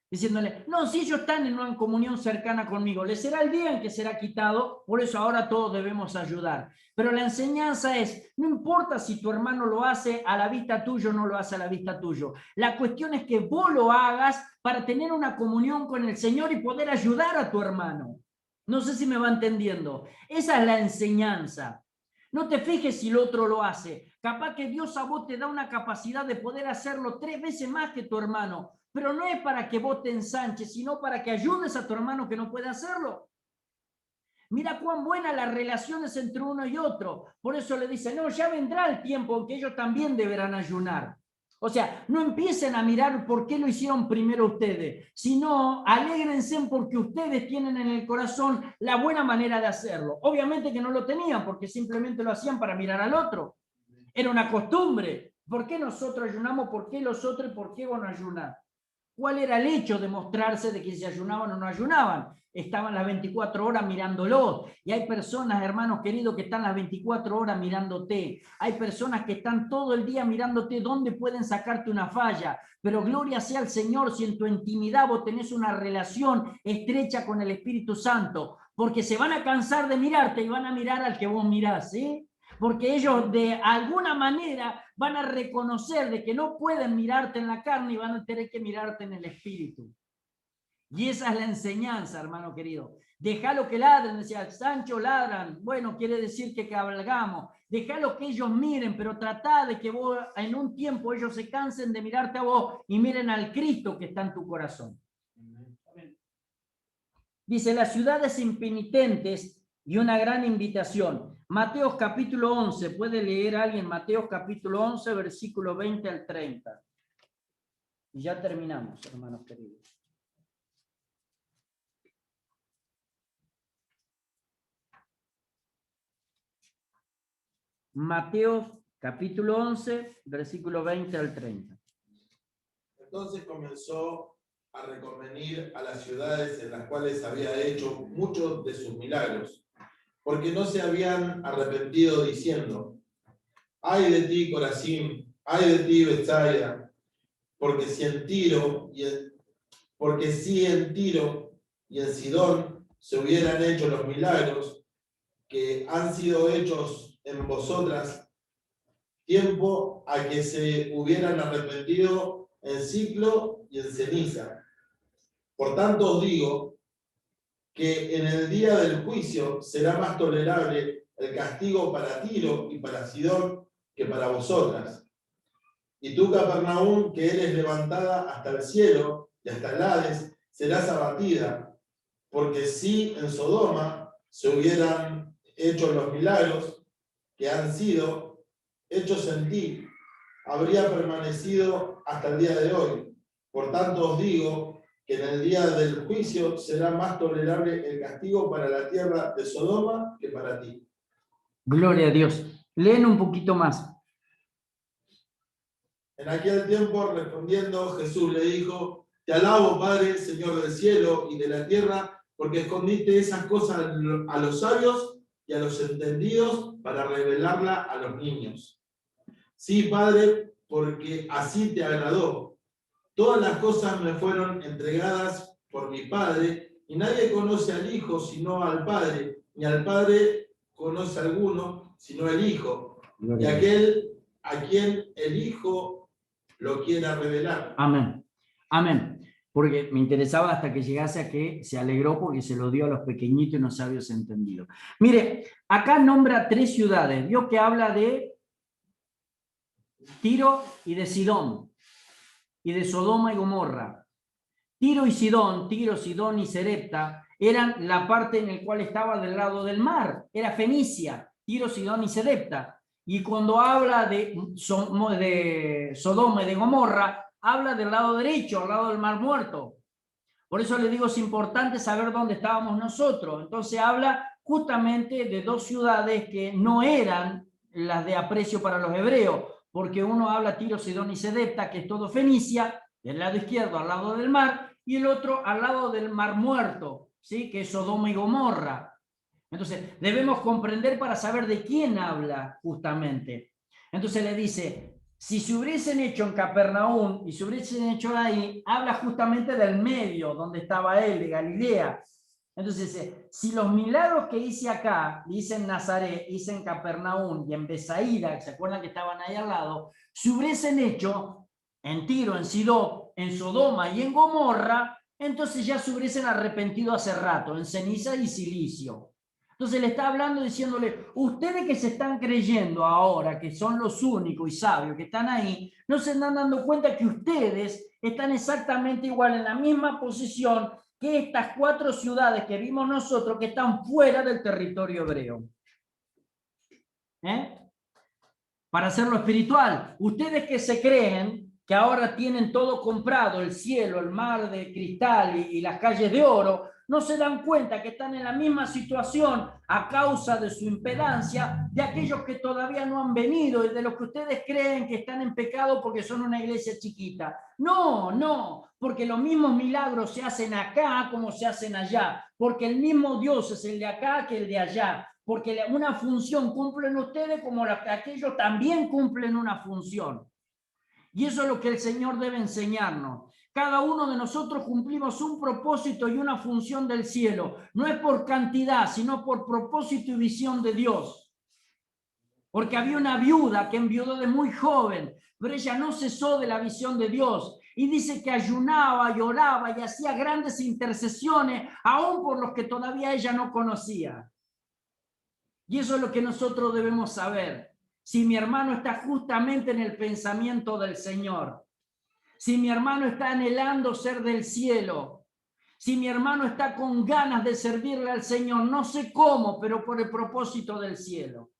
Diciéndole, no, si ellos están en una comunión cercana conmigo, les será el día en que será quitado, por eso ahora todos debemos ayudar. Pero la enseñanza es, no importa si tu hermano lo hace a la vista tuya o no lo hace a la vista tuya. La cuestión es que vos lo hagas para tener una comunión con el Señor y poder ayudar a tu hermano. No sé si me va entendiendo. Esa es la enseñanza. No te fijes si el otro lo hace. Capaz que Dios a vos te da una capacidad de poder hacerlo 3 veces más que tu hermano. Pero no es para que vos te ensanches, sino para que ayudes a tu hermano que no puede hacerlo. Mira cuán buenas las relaciones entre uno y otro. Por eso le dice, no, ya vendrá el tiempo en que ellos también deberán ayunar. O sea, no empiecen a mirar por qué lo hicieron primero ustedes, sino alégrense porque ustedes tienen en el corazón la buena manera de hacerlo. Obviamente que no lo tenían porque simplemente lo hacían para mirar al otro. Era una costumbre. ¿Por qué nosotros ayunamos? ¿Por qué los otros? ¿Y por qué vos no ayunás? ¿Cuál era el hecho de mostrarse de que si ayunaban o no ayunaban? Estaban las 24 horas mirándolo. Y hay personas, hermanos queridos, que están las 24 horas mirándote. Hay personas que están todo el día mirándote dónde pueden sacarte una falla. Pero gloria sea al Señor si en tu intimidad vos tenés una relación estrecha con el Espíritu Santo. Porque se van a cansar de mirarte y van a mirar al que vos mirás, ¿sí? Porque ellos de alguna manera van a reconocer de que no pueden mirarte en la carne y van a tener que mirarte en el espíritu. Y esa es la enseñanza, hermano querido. Déjalo que ladren, decía Sancho, ladran. Bueno, quiere decir que cabalgamos. Déjalo que ellos miren, pero trata de que vos en un tiempo ellos se cansen de mirarte a vos y miren al Cristo que está en tu corazón. Dice, las ciudades impenitentes y una gran invitación. Mateo capítulo 11, ¿puede leer alguien? Mateo capítulo 11, versículo 20 al 30. Y ya terminamos, hermanos queridos. Mateo capítulo 11, versículo 20 al 30. Entonces comenzó a reconvenir a las ciudades en las cuales había hecho muchos de sus milagros, porque no se habían arrepentido diciendo: ay de ti, Corazín, ay de ti, Betsaida, porque si en Tiro y en Sidón se hubieran hecho los milagros que han sido hechos en vosotras, tiempo a que se hubieran arrepentido en ciclo y en ceniza. Por tanto os digo que en el día del juicio será más tolerable el castigo para Tiro y para Sidón que para vosotras. Y tú, Capernaum, que eres levantada hasta el cielo y hasta el Hades, serás abatida, porque si en Sodoma se hubieran hecho los milagros que han sido hechos en ti, habría permanecido hasta el día de hoy. Por tanto os digo que en el día del juicio será más tolerable el castigo para la tierra de Sodoma que para ti. Gloria a Dios. Leen un poquito más. En aquel tiempo, respondiendo, Jesús le dijo: te alabo, Padre, Señor del cielo y de la tierra, porque escondiste esas cosas a los sabios y a los entendidos para revelarla a los niños. Sí, Padre, porque así te agradó. Todas las cosas me fueron entregadas por mi Padre, y nadie conoce al Hijo sino al Padre, ni al Padre conoce a alguno sino el Hijo, y aquel a quien el Hijo lo quiera revelar. Amén. Amén. Porque me interesaba hasta que llegase a que se alegró porque se lo dio a los pequeñitos y los sabios entendidos. Mire, acá nombra 3 ciudades. Vio que habla de Tiro y de Sidón, y de Sodoma y Gomorra. Tiro, Sidón y Serepta eran la parte en la cual estaba del lado del mar. Era Fenicia, Tiro, Sidón y Serepta. Y cuando habla de Sodoma y de Gomorra, habla del lado derecho, al lado del Mar Muerto. Por eso le digo, es importante saber dónde estábamos nosotros. Entonces habla justamente de 2 ciudades que no eran las de aprecio para los hebreos, porque uno habla Tiro, Sidón y Serepta, que es todo Fenicia, del lado izquierdo al lado del mar, y el otro al lado del Mar Muerto, ¿sí? Que es Sodoma y Gomorra. Entonces, debemos comprender para saber de quién habla justamente. Entonces le dice, si se hubiesen hecho en Capernaum y se hubiesen hecho ahí, habla justamente del medio donde estaba él, de Galilea. Entonces dice, si los milagros que hice acá, hice en Nazaret, hice en Capernaum y en Betsaida, ¿se acuerdan que estaban ahí al lado? Se hubiesen hecho en Tiro, en Sidón, en Sodoma y en Gomorra, entonces ya se hubiesen arrepentido hace rato, en ceniza y silicio. Entonces le está hablando diciéndole, ustedes que se están creyendo ahora que son los únicos y sabios que están ahí, no se están dando cuenta que ustedes están exactamente igual en la misma posición que estas 4 ciudades que vimos nosotros que están fuera del territorio hebreo. Para hacerlo espiritual, ustedes que se creen que ahora tienen todo comprado, el cielo, el mar de cristal y las calles de oro, no se dan cuenta que están en la misma situación a causa de su impedancia de aquellos que todavía no han venido y de los que ustedes creen que están en pecado porque son una iglesia chiquita. No, porque los mismos milagros se hacen acá como se hacen allá, porque el mismo Dios es el de acá que el de allá, porque una función cumplen ustedes como aquellos también cumplen una función. Y eso es lo que el Señor debe enseñarnos. Cada uno de nosotros cumplimos un propósito y una función del cielo. No es por cantidad, sino por propósito y visión de Dios. Porque había una viuda que enviudó de muy joven, pero ella no cesó de la visión de Dios. Y dice que ayunaba, lloraba y hacía grandes intercesiones, aún por los que todavía ella no conocía. Y eso es lo que nosotros debemos saber. Si mi hermano está justamente en el pensamiento del Señor, si mi hermano está anhelando ser del cielo, si mi hermano está con ganas de servirle al Señor, no sé cómo, pero por el propósito del cielo.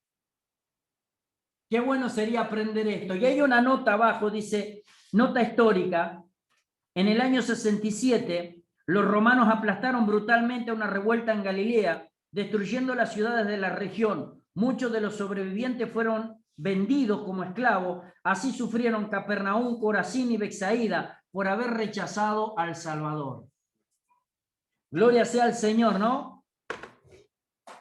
Qué bueno sería aprender esto. Y hay una nota abajo, dice, nota histórica, en el año 67, los romanos aplastaron brutalmente una revuelta en Galilea, destruyendo las ciudades de la región. Muchos de los sobrevivientes fueron vendidos como esclavos. Así sufrieron Capernaum, Corazín y Betsaida por haber rechazado al Salvador. Gloria sea al Señor, ¿no?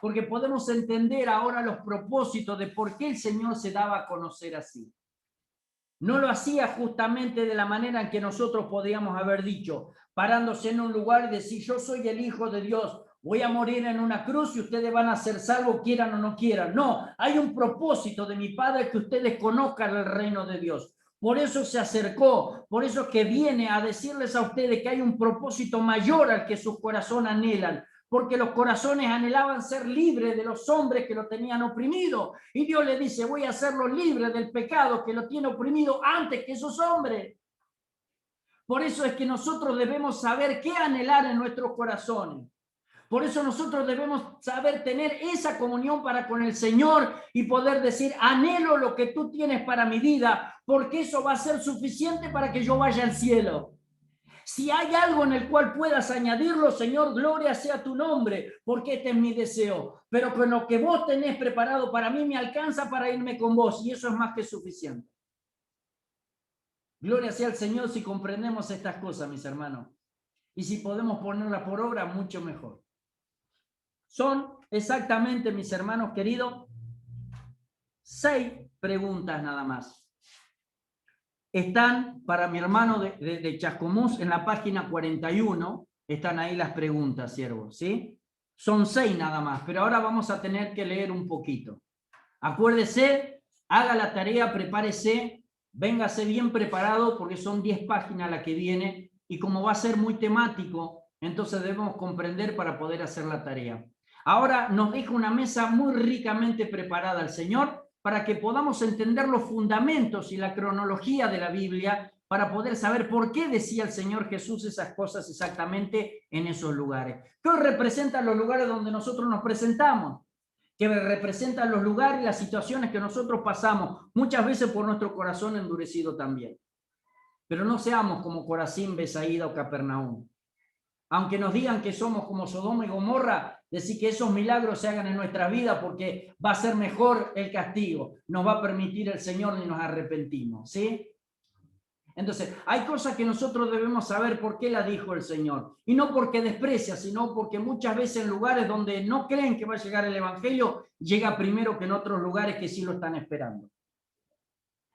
Porque podemos entender ahora los propósitos de por qué el Señor se daba a conocer así. No lo hacía justamente de la manera en que nosotros podríamos haber dicho, parándose en un lugar y decir, yo soy el Hijo de Dios, voy a morir en una cruz y ustedes van a ser salvos, quieran o no quieran. No, hay un propósito de mi Padre que ustedes conozcan el reino de Dios. Por eso se acercó, por eso es que viene a decirles a ustedes que hay un propósito mayor al que sus corazones anhelan, porque los corazones anhelaban ser libres de los hombres que lo tenían oprimido. Y Dios le dice, voy a hacerlos libres del pecado que lo tiene oprimido antes que esos hombres. Por eso es que nosotros debemos saber qué anhelar en nuestros corazones. Por eso nosotros debemos saber tener esa comunión para con el Señor y poder decir, anhelo lo que tú tienes para mi vida, porque eso va a ser suficiente para que yo vaya al cielo. Si hay algo en el cual puedas añadirlo, Señor, gloria sea tu nombre, porque este es mi deseo. Pero con lo que vos tenés preparado para mí me alcanza para irme con vos, y eso es más que suficiente. Gloria sea al Señor si comprendemos estas cosas, mis hermanos. Y si podemos ponerlas por obra, mucho mejor. Son exactamente, mis hermanos queridos, 6 preguntas nada más. Están para mi hermano de Chascomús en la página 41. Están ahí las preguntas, siervos, ¿sí? Son 6 nada más, pero ahora vamos a tener que leer un poquito. Acuérdese, haga la tarea, prepárese, véngase bien preparado porque son 10 páginas la que viene y como va a ser muy temático, entonces debemos comprender para poder hacer la tarea. Ahora nos deja una mesa muy ricamente preparada el Señor para que podamos entender los fundamentos y la cronología de la Biblia para poder saber por qué decía el Señor Jesús esas cosas exactamente en esos lugares. ¿Qué representan los lugares donde nosotros nos presentamos? Que representan los lugares y las situaciones que nosotros pasamos, muchas veces por nuestro corazón endurecido también. Pero no seamos como Corazín, Betsaida o Capernaum. Aunque nos digan que somos como Sodoma y Gomorra, decir que esos milagros se hagan en nuestra vida porque va a ser mejor el castigo. Nos va a permitir el Señor y nos arrepentimos, ¿sí? Entonces, hay cosas que nosotros debemos saber por qué la dijo el Señor. Y no porque desprecia, sino porque muchas veces en lugares donde no creen que va a llegar el Evangelio, llega primero que en otros lugares que sí lo están esperando.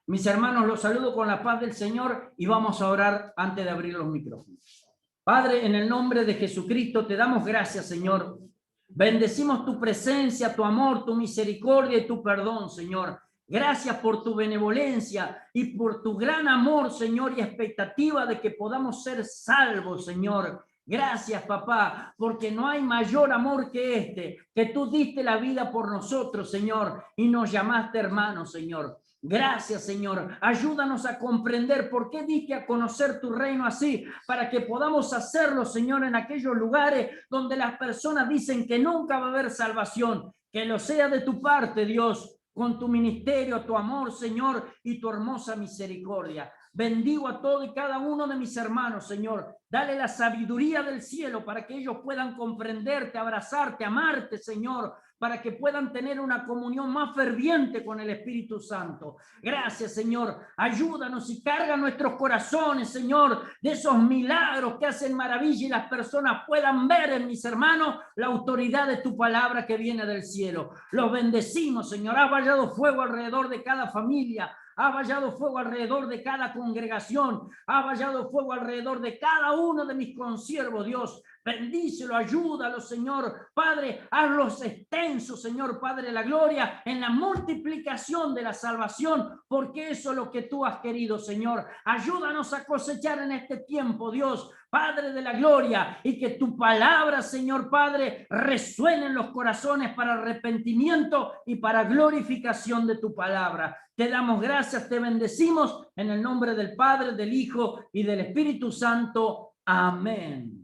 Mis hermanos, los saludo con la paz del Señor y vamos a orar antes de abrir los micrófonos. Padre, en el nombre de Jesucristo te damos gracias, Señor. Bendecimos tu presencia, tu amor, tu misericordia y tu perdón, Señor. Gracias por tu benevolencia y por tu gran amor, Señor, y expectativa de que podamos ser salvos, Señor. Gracias, papá, porque no hay mayor amor que este, que tú diste la vida por nosotros, Señor, y nos llamaste hermanos, Señor. Gracias, Señor. Ayúdanos a comprender por qué diste a conocer tu reino así, para que podamos hacerlo, Señor, en aquellos lugares donde las personas dicen que nunca va a haber salvación. Que lo sea de tu parte, Dios, con tu ministerio, tu amor, Señor, y tu hermosa misericordia. Bendigo a todo y cada uno de mis hermanos, Señor. Dale la sabiduría del cielo para que ellos puedan comprenderte, abrazarte, amarte, Señor, para que puedan tener una comunión más ferviente con el Espíritu Santo. Gracias, Señor. Ayúdanos y carga nuestros corazones, Señor, de esos milagros que hacen maravilla y las personas puedan ver en mis hermanos la autoridad de tu palabra que viene del cielo. Los bendecimos, Señor. Ha vallado fuego alrededor de cada familia. Ha vallado fuego alrededor de cada congregación. Ha vallado fuego alrededor de cada uno de mis consiervos, Dios. Bendícelo, ayúdalo, Señor. Padre, hazlos extensos, Señor, Padre de la gloria, en la multiplicación de la salvación, porque eso es lo que tú has querido, Señor. Ayúdanos a cosechar en este tiempo, Dios, Padre de la gloria, y que tu palabra, Señor Padre, resuene en los corazones para arrepentimiento y para glorificación de tu palabra. Te damos gracias, te bendecimos en el nombre del Padre, del Hijo y del Espíritu Santo. Amén.